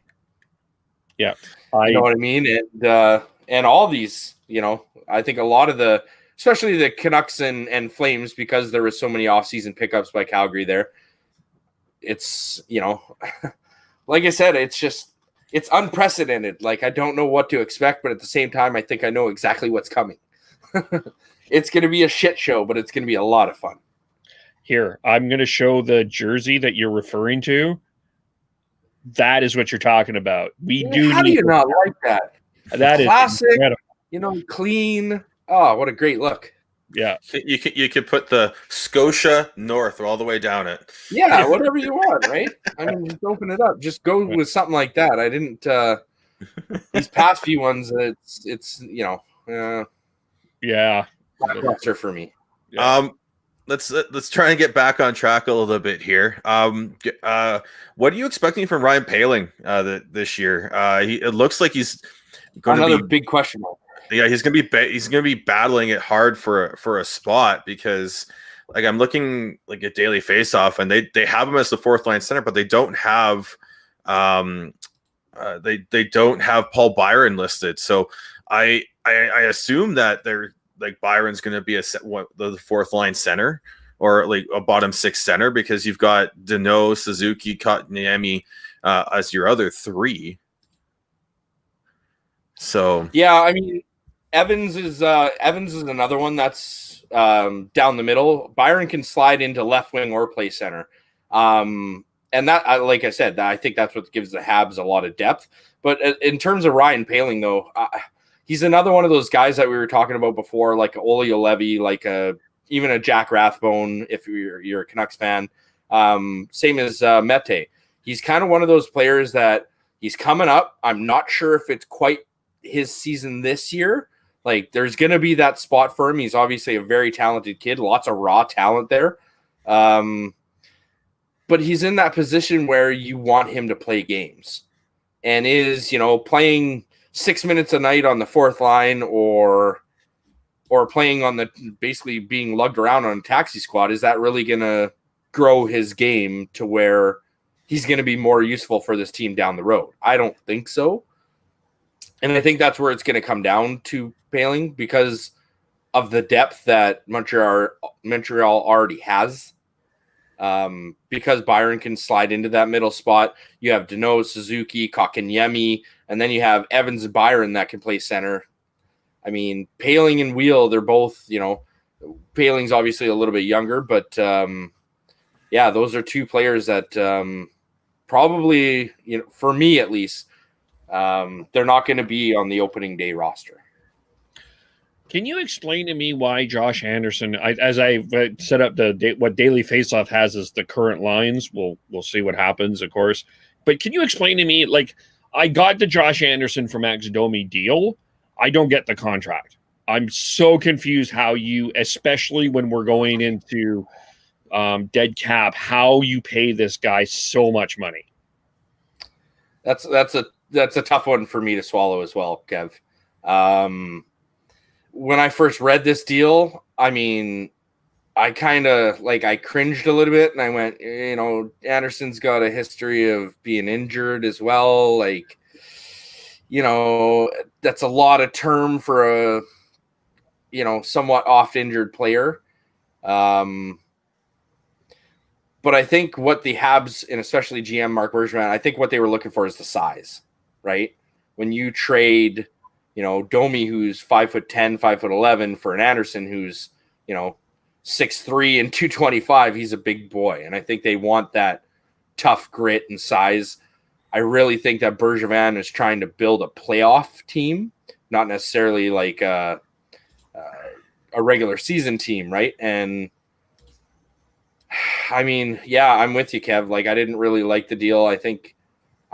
Yeah. You know what I mean? And all these, I think a lot of especially the Canucks and Flames, because there was so many off-season pickups by Calgary there. It's, like I said, it's unprecedented. Like, I don't know what to expect, but at the same time, I think I know exactly what's coming. It's going to be a shit show, but it's going to be a lot of fun. Here, I'm going to show the jersey that you're referring to. That is what you're talking about. How do you not like that? That classic, is incredible. Clean. Oh, what a great look. Yeah. You could put the Scotia North all the way down it. Yeah, whatever you want, right? I mean, just open it up. Just go with something like that. I didn't these past few ones, it's yeah. Lackluster for me. Yeah. Let's try and get back on track a little bit here. What are you expecting from Ryan Poehling this year? It looks like he's going to be big question mark. Yeah, he's gonna be battling it hard for a spot, because like I'm looking like at Daily Faceoff, and they have him as the fourth line center, but they don't have they don't have Paul Byron listed. So I assume that they're like Byron's going to be the fourth line center, or like a bottom six center, because you've got Danault, Suzuki, Kotkaniemi as your other three. So yeah, I mean, Evans is another one that's down the middle. Byron can slide into left wing or play center. And that, like I said, I think that's what gives the Habs a lot of depth. But in terms of Ryan Poehling, though, he's another one of those guys that we were talking about before, like Ole Olevi, like even a Jack Rathbone, if you're a Canucks fan. Same as Mete. He's kind of one of those players that he's coming up. I'm not sure if it's quite his season this year. Like, there's going to be that spot for him. He's obviously a very talented kid, lots of raw talent there. But he's in that position where you want him to play games, and is, playing 6 minutes a night on the fourth line, or playing on basically being lugged around on a taxi squad. Is that really going to grow his game to where he's going to be more useful for this team down the road? I don't think so. And I think that's where it's going to come down to Poehling, because of the depth that Montreal already has. Because Byron can slide into that middle spot. You have Danault, Suzuki, Kotkaniemi, and then you have Evans and Byron that can play center. I mean, Poehling and Wheel, they're both, Poehling's obviously a little bit younger, but yeah, those are two players that probably, for me at least, they're not going to be on the opening day roster. Can you explain to me why Josh Anderson, as I set up what Daily Faceoff has as the current lines, we'll see what happens, of course. But can you explain to me, like, I got the Josh Anderson for Max Domi deal. I don't get the contract. I'm so confused how you, especially when we're going into dead cap, how you pay this guy so much money. That's a tough one for me to swallow as well, Kev. When I first read this deal, I mean, I kind of I cringed a little bit, and I went, Anderson's got a history of being injured as well. Like, that's a lot of term for a, somewhat oft injured player. But I think what the Habs, and especially GM Mark Bergevin, I think what they were looking for is the size, right? When you trade, Domi, who's 5'10", 5'11", for an Anderson who's, 6'3" and 225, he's a big boy. And I think they want that tough grit and size. I really think that Bergevin is trying to build a playoff team, not necessarily like a regular season team, right? And I mean, yeah, I'm with you, Kev. Like, I didn't really like the deal.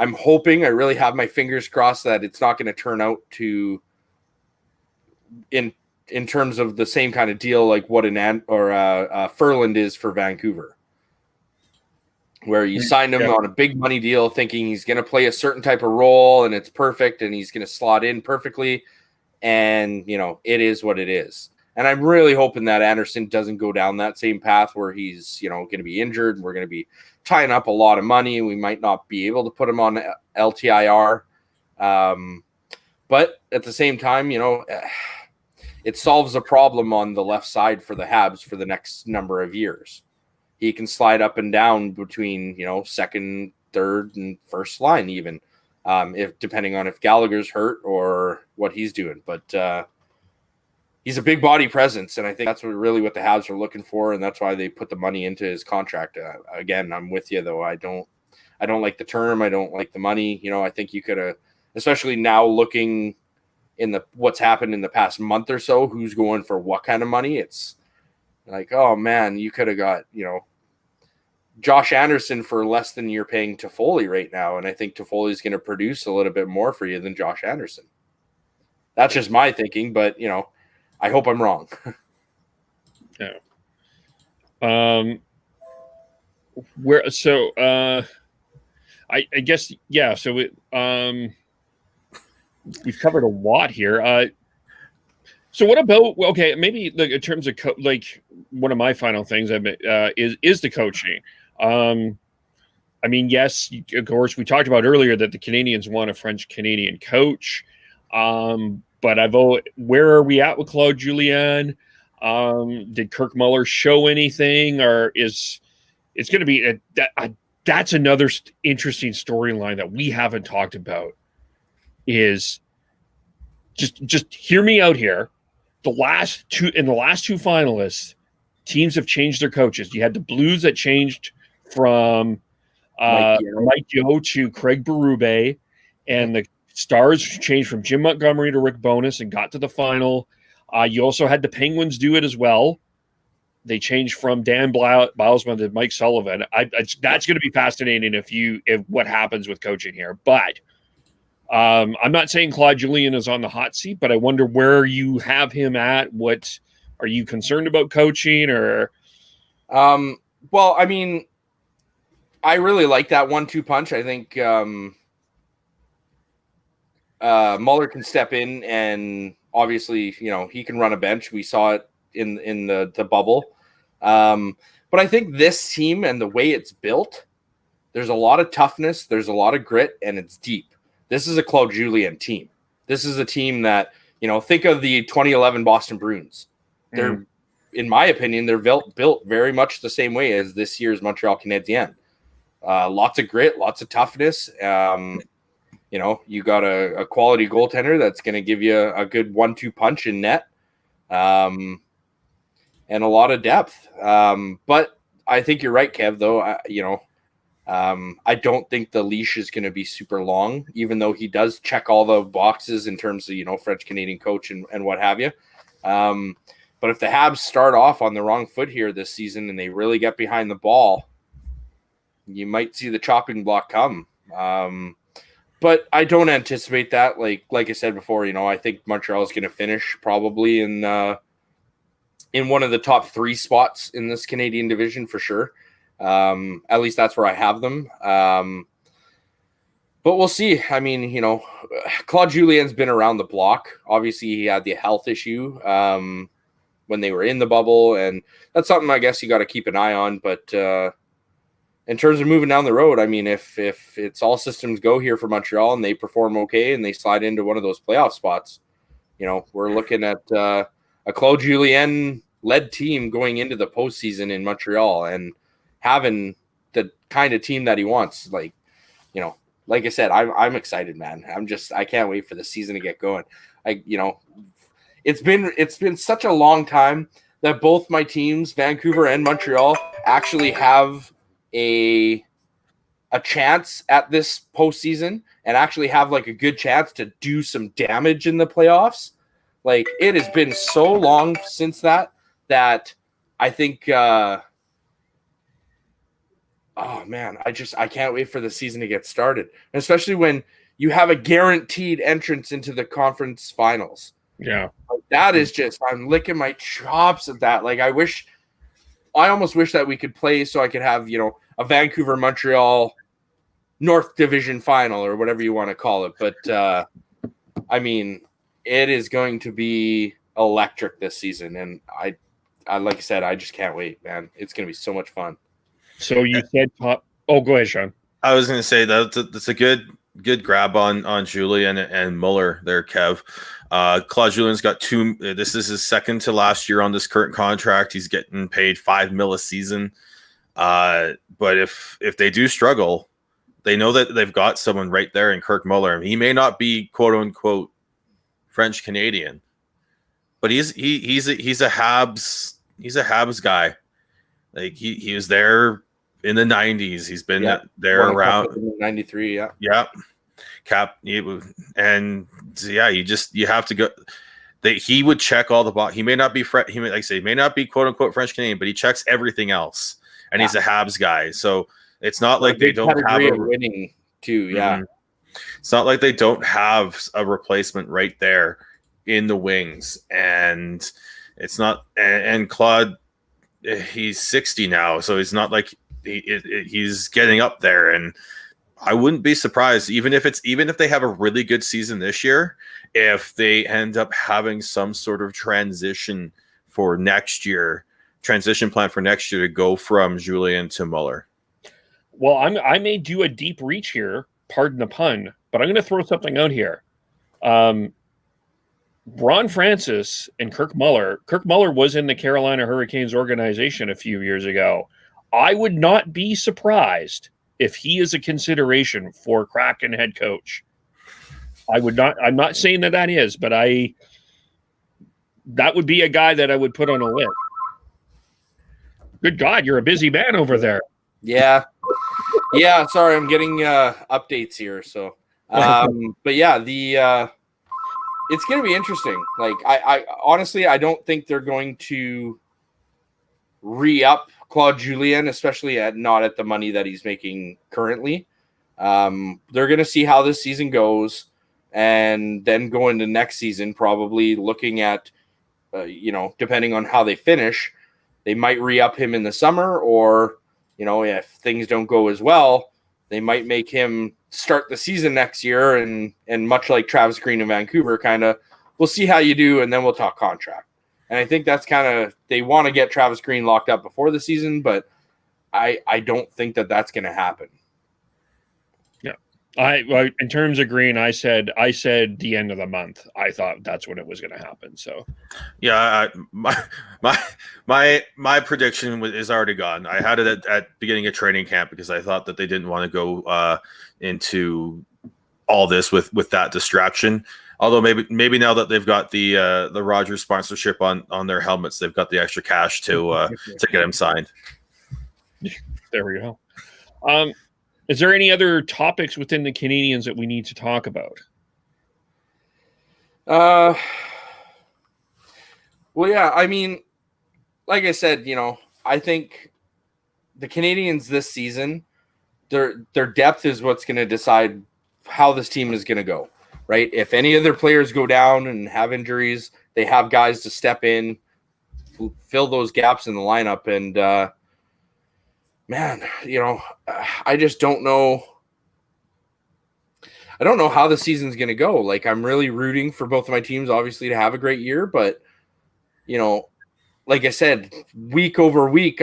I'm hoping, I really have my fingers crossed that it's not going to turn out to, in terms of the same kind of deal like what Furland is for Vancouver, where you signed him on a big money deal thinking he's going to play a certain type of role and it's perfect and he's going to slot in perfectly. And, it is what it is. And I'm really hoping that Anderson doesn't go down that same path where he's, going to be injured and we're going to be tying up a lot of money. We might not be able to put him on LTIR. But at the same time, it solves a problem on the left side for the Habs for the next number of years. He can slide up and down between, second, third, and first line even, if depending on if Gallagher's hurt or what he's doing. But he's a big body presence, and I think that's really what the Habs are looking for, and that's why they put the money into his contract. Again, I'm with you though. I don't like the term. I don't like the money. I think you could have, especially now looking in what's happened in the past month or so, who's going for what kind of money. It's like, oh man, you could have got, Josh Anderson for less than you're paying Toffoli right now. And I think Toffoli's going to produce a little bit more for you than Josh Anderson. That's just my thinking, but I hope I'm wrong. Yeah. I guess, yeah. So we've covered a lot here. So what about, okay, maybe in terms of one of my final things is the coaching. Yes, of course, we talked about earlier that the Canadiens want a French-Canadian coach. But where are we at with Claude Julien? Did Kirk Muller show anything, or it's going to be that's another interesting storyline that we haven't talked about? Is just hear me out here. The last two finalists, teams have changed their coaches. You had the Blues that changed from Mike Yeo to Craig Berube, and the Stars changed from Jim Montgomery to Rick Bowness and got to the final. You also had the Penguins do it as well. They changed from Dan Bilesman to Mike Sullivan. That's going to be fascinating if what happens with coaching here. But I'm not saying Claude Julien is on the hot seat, but I wonder where you have him at. What are you concerned about coaching or? Well, I really like that 1-2 punch. I think Muller can step in, and obviously, he can run a bench. We saw it in the bubble. But I think this team and the way it's built, there's a lot of toughness, there's a lot of grit, and it's deep. This is a Claude Julien team. This is a team that, think of the 2011 Boston Bruins. They're, in my opinion, they're built very much the same way as this year's Montreal Canadiens. Lots of grit, lots of toughness. You got a quality goaltender that's going to give you a good 1-2 punch in net, and a lot of depth. But I think you're right, Kev, though. I don't think the leash is going to be super long, even though he does check all the boxes in terms of, French-Canadian coach and what have you. But if the Habs start off on the wrong foot here this season and they really get behind the ball, you might see the chopping block come. But I don't anticipate that. Like I said before, I think Montreal is going to finish probably in one of the top 3 spots in this Canadian division for sure. At least that's where I have them. But we'll see. Claude Julien's been around the block. Obviously, he had the health issue when they were in the bubble, and that's something I guess you got to keep an eye on. But in terms of moving down the road, if it's all systems go here for Montreal and they perform okay and they slide into one of those playoff spots, we're looking at a Claude Julien-led team going into the postseason in Montreal and having the kind of team that he wants. Like I said, I'm excited, man. I can't wait for the season to get going. It's been such a long time that both my teams, Vancouver and Montreal, actually have a chance at this postseason and actually have a good chance to do some damage in the playoffs. It has been so long since that I think, oh man, I can't wait for the season to get started. And especially when you have a guaranteed entrance into the conference finals. Yeah. That is just, I'm licking my chops at that. I almost wish that we could play so I could have, a Vancouver Montreal North Division final or whatever you want to call it. But it is going to be electric this season. And I like I said, I just can't wait, man. It's going to be so much fun. So you said top. Oh, go ahead, Sean. I was going to say that's a good grab on Julian and Muller there, Kev. Claude Julien's got two. This is his second to last year on this current contract. He's getting paid $5 million a season. But if they do struggle, they know that they've got someone right there in Kirk Muller. He may not be quote unquote French Canadian, but he's a Habs guy. Like he was there in the 90s. He's been there around 93. Yeah. Yeah. You have to go. He would check all the box. He may not be may not be quote unquote French Canadian, but he checks everything else. And he's a Habs guy. So it's not like they don't have a winning too. Yeah. Mm-hmm. It's not like they don't have a replacement right there in the wings. And it's not, and Claude, he's 60 now. So it's not like he's getting up there. And I wouldn't be surprised, even if they have a really good season this year, if they end up having some sort of transition plan for next year to go from Julien to Muller. Well, I may do a deep reach here, pardon the pun, but I'm going to throw something out here. Ron Francis and Kirk Muller. Kirk Muller was in the Carolina Hurricanes organization a few years ago. I would not be surprised if he is a consideration for Kraken head coach. I would not. I'm not saying that is, but that would be a guy that I would put on a list. Good God, you're a busy man over there. Yeah. Yeah, sorry, I'm getting updates here. So, but yeah, it's going to be interesting. Like, I honestly, I don't think they're going to re-up Claude Julien, especially not at the money that he's making currently. They're going to see how this season goes, and then go into next season, probably looking at, depending on how they finish, they might re-up him in the summer, or, if things don't go as well, they might make him start the season next year. And much like Travis Green in Vancouver, kind of, we'll see how you do, and then we'll talk contract. And I think that's kind of, they want to get Travis Green locked up before the season, but I don't think that that's going to happen. Yeah. In terms of Green, I said the end of the month. I thought that's when it was going to happen. So, yeah, my prediction is already gone. I had it at beginning of training camp because I thought that they didn't want to go into all this with that distraction. Although maybe now that they've got the Rogers sponsorship on their helmets, they've got the extra cash to get him signed. There we go. Is there any other topics within the Canadiens that we need to talk about? Well, yeah, I mean, like I said, I think the Canadiens this season, their depth is what's going to decide how this team is going to go, right? If any of their players go down and have injuries, they have guys to step in, fill those gaps in the lineup. And, man, I just don't know. I don't know how the season's going to go. Like, I'm really rooting for both of my teams, obviously, to have a great year. But, like I said, week over week,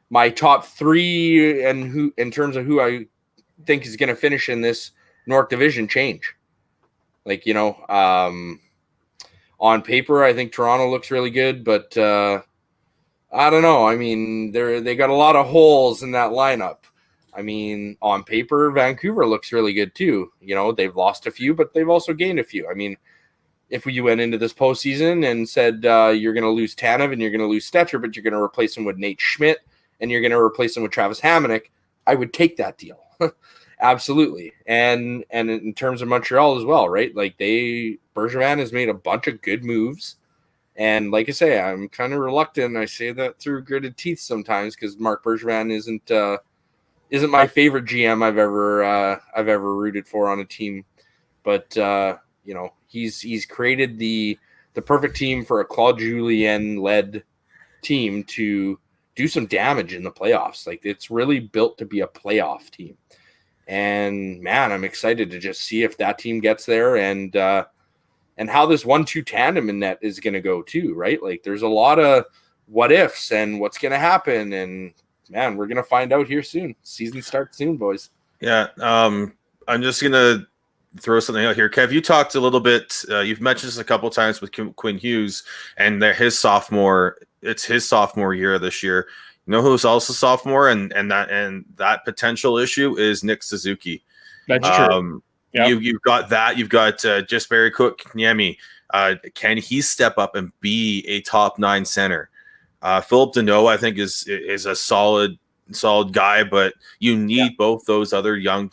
my top three in terms of who I think is going to finish in this North Division change. Like, on paper, I think Toronto looks really good, but I don't know. I mean, they got a lot of holes in that lineup. I mean, on paper, Vancouver looks really good too. They've lost a few, but they've also gained a few. I mean, if you went into this postseason and said you're going to lose Tanev and you're going to lose Stetcher, but you're going to replace him with Nate Schmidt and you're going to replace him with Travis Hamonic, I would take that deal. Absolutely. And in terms of Montreal as well, right? Like Bergevin has made a bunch of good moves. And like I say, I'm kind of reluctant. I say that through gritted teeth sometimes because Marc Bergevin isn't my favorite GM I've ever rooted for on a team. But he's created the perfect team for a Claude Julien led team to do some damage in the playoffs. Like, it's really built to be a playoff team. And man, I'm excited to just see if that team gets there. And and how this 1-2 tandem in net is going to go too, right? Like there's a lot of what ifs and what's going to happen. And man, we're going to find out here soon. Season starts soon, boys. Yeah. I'm just going to throw something out here. Kev, you talked a little bit, you've mentioned this a couple times with Quinn Hughes and his sophomore year this year. You know who's also sophomore and that potential issue is Nick Suzuki. That's true. Yep. You've got that. You've got just Barry Cook, Niemi. Can he step up and be a top 9 center? Philip Deneau, I think, is a solid guy, but you need both those other young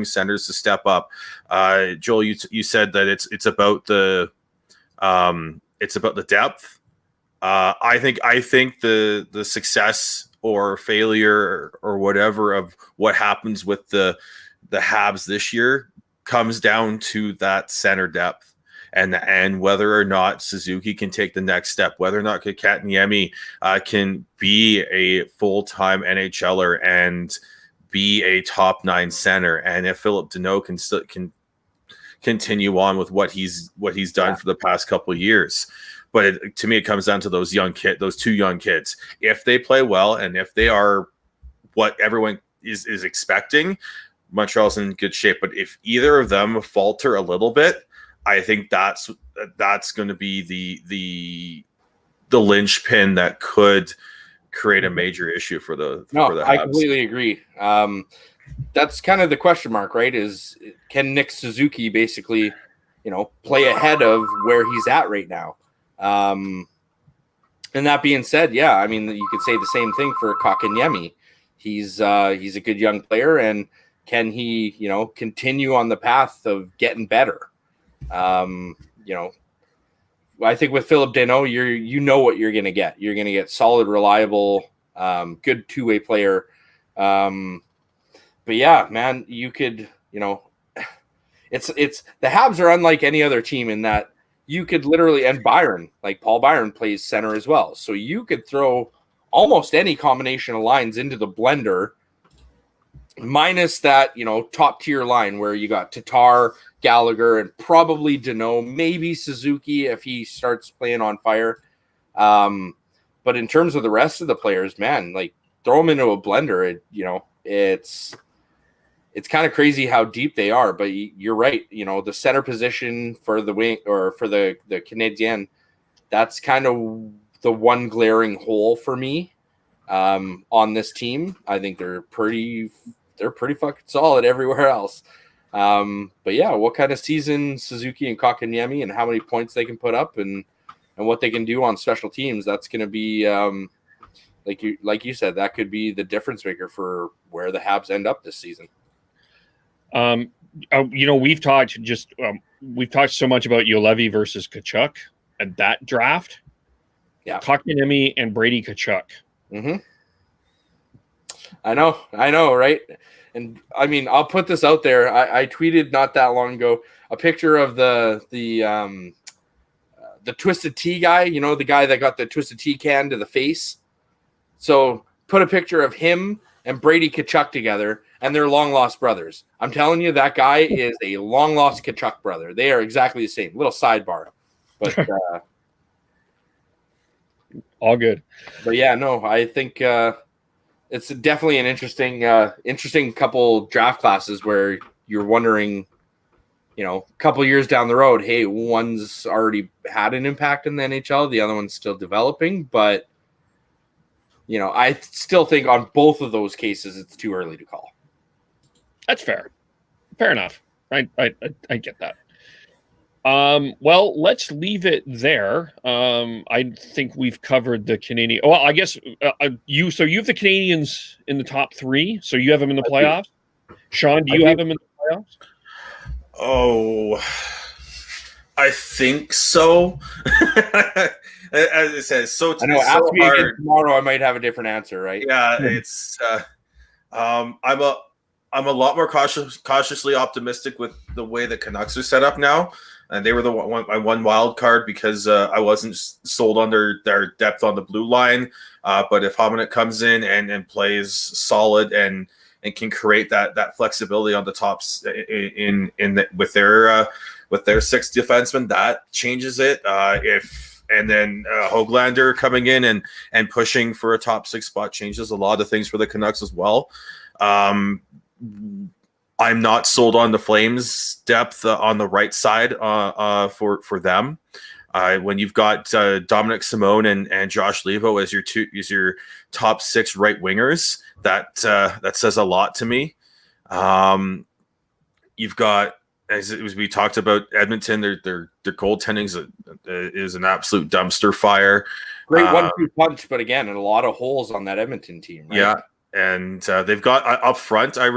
centers to step up. Joel, you said that it's about the depth. I think the success or failure or whatever of what happens with the Habs this year comes down to that center depth and whether or not Suzuki can take the next step, whether or not Kotkaniemi can be a full-time NHLer and be a top 9 center, and if Philip Deneau can continue on with what he's done for the past couple of years. But to me, it comes down to those two young kids. If they play well and if they are what everyone is expecting, Montreal's in good shape. But if either of them falter a little bit, I think that's going to be the linchpin that could create a major issue for the Habs. I completely agree. That's kind of the question mark, right? Is can Nick Suzuki basically, play ahead of where he's at right now? And that being said, yeah, I mean, you could say the same thing for Kotkaniemi. He's a good young player, and can he, continue on the path of getting better? I think with Philip Deneau, you know what you're going to get. You're going to get solid, reliable, good two-way player. But yeah, man, you could, it's the Habs are unlike any other team in that you could literally, and Paul Byron plays center as well. So you could throw almost any combination of lines into the blender, minus that, top tier line where you got Tatar, Gallagher, and probably Deneau, maybe Suzuki if he starts playing on fire. But in terms of the rest of the players, man, like throw them into a blender. It's kind of crazy how deep they are, but you're right. The center position for the wing or for the Canadiens, that's kind of the one glaring hole for me on this team. I think they're pretty fucking solid everywhere else. But yeah, what kind of season Suzuki and Kotkaniemi and how many points they can put up and what they can do on special teams, that's going to be like you said, that could be the difference maker for where the Habs end up this season. We've talked so much about Juolevi versus Tkachuk and that draft. Yeah, Kotkaniemi and Brady Tkachuk. Mm-hmm. I know, right? And I mean, I'll put this out there. I tweeted not that long ago a picture of the Twisted Tea guy. The guy that got the Twisted Tea can to the face. So put a picture of him and Brady Tkachuk together, and they're long-lost brothers. I'm telling you, that guy is a long-lost Tkachuk brother. They are exactly the same. Little sidebar. But all good. But yeah, no, I think it's definitely an interesting couple draft classes where you're wondering, a couple years down the road, hey, one's already had an impact in the NHL, the other one's still developing, but I still think on both of those cases, it's too early to call. That's fair. Fair enough. I get that. Well, let's leave it there. I think we've covered the Canadian. Well, I guess you have the Canadiens in the top 3, so you have them in the playoffs. Sean, do you have them in the playoffs? Oh, I think so. As it says, I know. Ask me again tomorrow, I might have a different answer, right? Yeah, it's. I'm a lot more cautiously optimistic with the way the Canucks are set up now, and they were my one wild card because I wasn't sold on their depth on the blue line. But if Hamonic comes in and plays solid and can create that flexibility on the tops with their 6 defensemen, that changes it. And then Höglander coming in and pushing for a top 6 spot changes a lot of things for the Canucks as well. I'm not sold on the Flames' depth on the right side for them. When you've got Dominic Simone and Josh Levo as your top 6 right wingers, that says a lot to me. You've got, as we talked about, Edmonton, their goaltending is an absolute dumpster fire. Great 1-2 punch, but again, a lot of holes on that Edmonton team. Right? Yeah, and they've got up front. I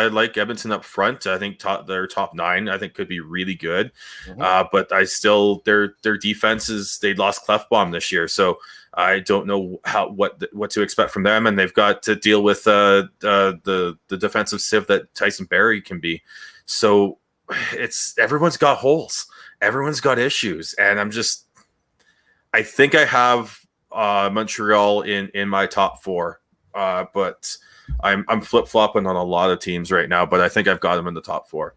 like Edmonton up front. I think their top 9 I think could be really good. Mm-hmm. But I still their defense they lost Clefbaum this year, so I don't know what to expect from them, and they've got to deal with the defensive sieve that Tyson Barrie can be. So everyone's got holes, everyone's got issues, and I think I have Montreal in my top 4, but I'm flip-flopping on a lot of teams right now, but I think I've got them in the top 4.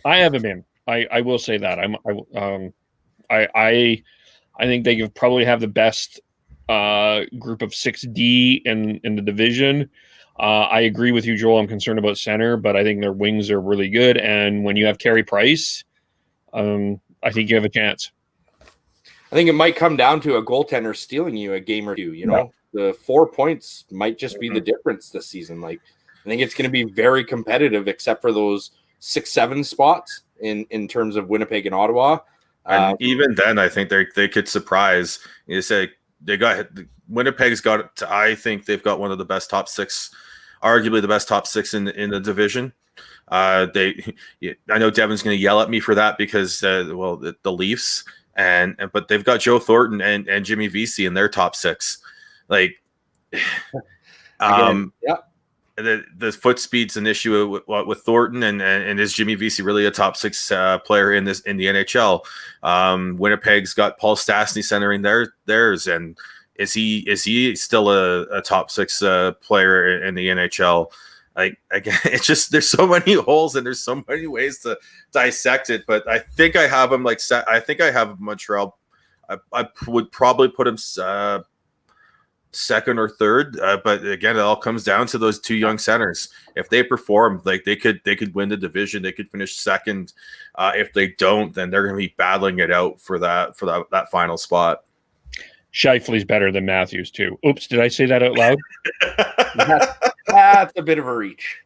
I have them in. I will say that I think they probably have the best group of 6D in the division. I agree with you, Joel. I'm concerned about center, but I think their wings are really good. And when you have Carey Price, I think you have a chance. I think it might come down to a goaltender stealing you a game or two. The 4 points might just be the difference this season. I think it's going to be very competitive, except for those 6-7 spots in terms of Winnipeg and Ottawa. And even then, I think they could surprise. You say Winnipeg's got. I think they've got one of the best top 6, arguably the best top 6 in the division. I know Devin's going to yell at me for that because the Leafs but they've got Joe Thornton and Jimmy Vesey in their top 6. The foot speed's an issue with Thornton, and is Jimmy Vesey really a top 6 player in the NHL? Winnipeg's got Paul Stastny centering theirs, and is he still a top 6 player in the NHL? Again, it's just there's so many holes and there's so many ways to dissect it. But I think I have him I think I have Montreal. I would probably put him second or third, but again, it all comes down to those 2 young centers. If they perform, they could win the division. They could finish second. If they don't, then they're going to be battling it out for that final spot. Scheifele's better than Matthews too. Oops, did I say that out loud? That's a bit of a reach.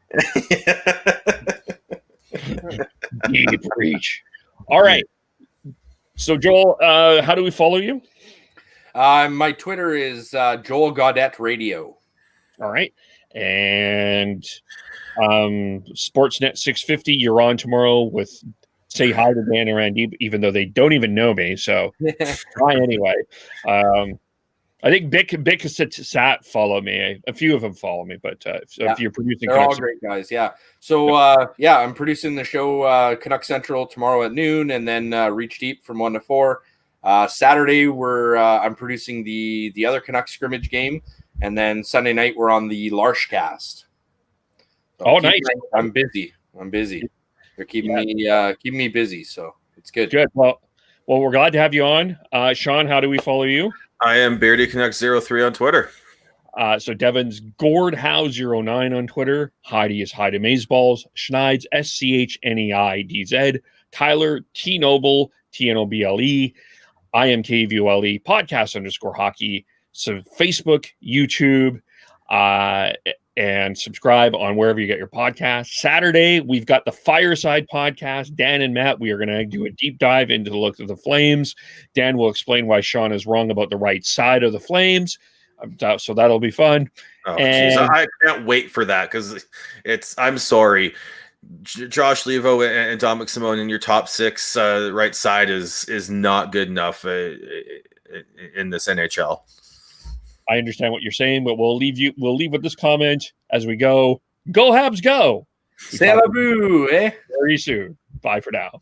Deep reach. All right. So Joel, how do we follow you? My Twitter is Joel Gaudet Radio. All right. And Sportsnet 650, you're on tomorrow with say hi to Dan and Randy, even though they don't even know me. So try anyway. I think Bick has sat follow me. A few of them follow me, but if you're producing, they're all great guys. Yeah. So I'm producing the show Canuck Central tomorrow at noon, and then Reach Deep from 1 to 4. Saturday I'm producing the other Canuck scrimmage game, and then Sunday night we're on the Larshcast. So nice. I'm busy. They're keeping me busy, so it's good. Good. Well, we're glad to have you on. Sean, how do we follow you? I am Beardy Canuck 03 on Twitter. So Devin's Gordhow09 on Twitter. Heidi is Heidi Mazeballs. Schneid's SCHNEIDZ. Tyler T Noble TNOBLE. I am KVOLE podcast_hockey. So Facebook, YouTube, and subscribe on wherever you get your podcasts. Saturday, we've got the Fireside podcast. Dan and Matt, we are going to do a deep dive into the look of the Flames. Dan will explain why Sean is wrong about the right side of the Flames. So that'll be fun. I can't wait for that because I'm sorry. Josh Levo and Dominic Simone in your top 6 right side is not good enough in this NHL. I understand what you're saying, but we'll leave with this comment as we go. Go Habs, go! C'est la boue, eh? Very soon. Bye for now.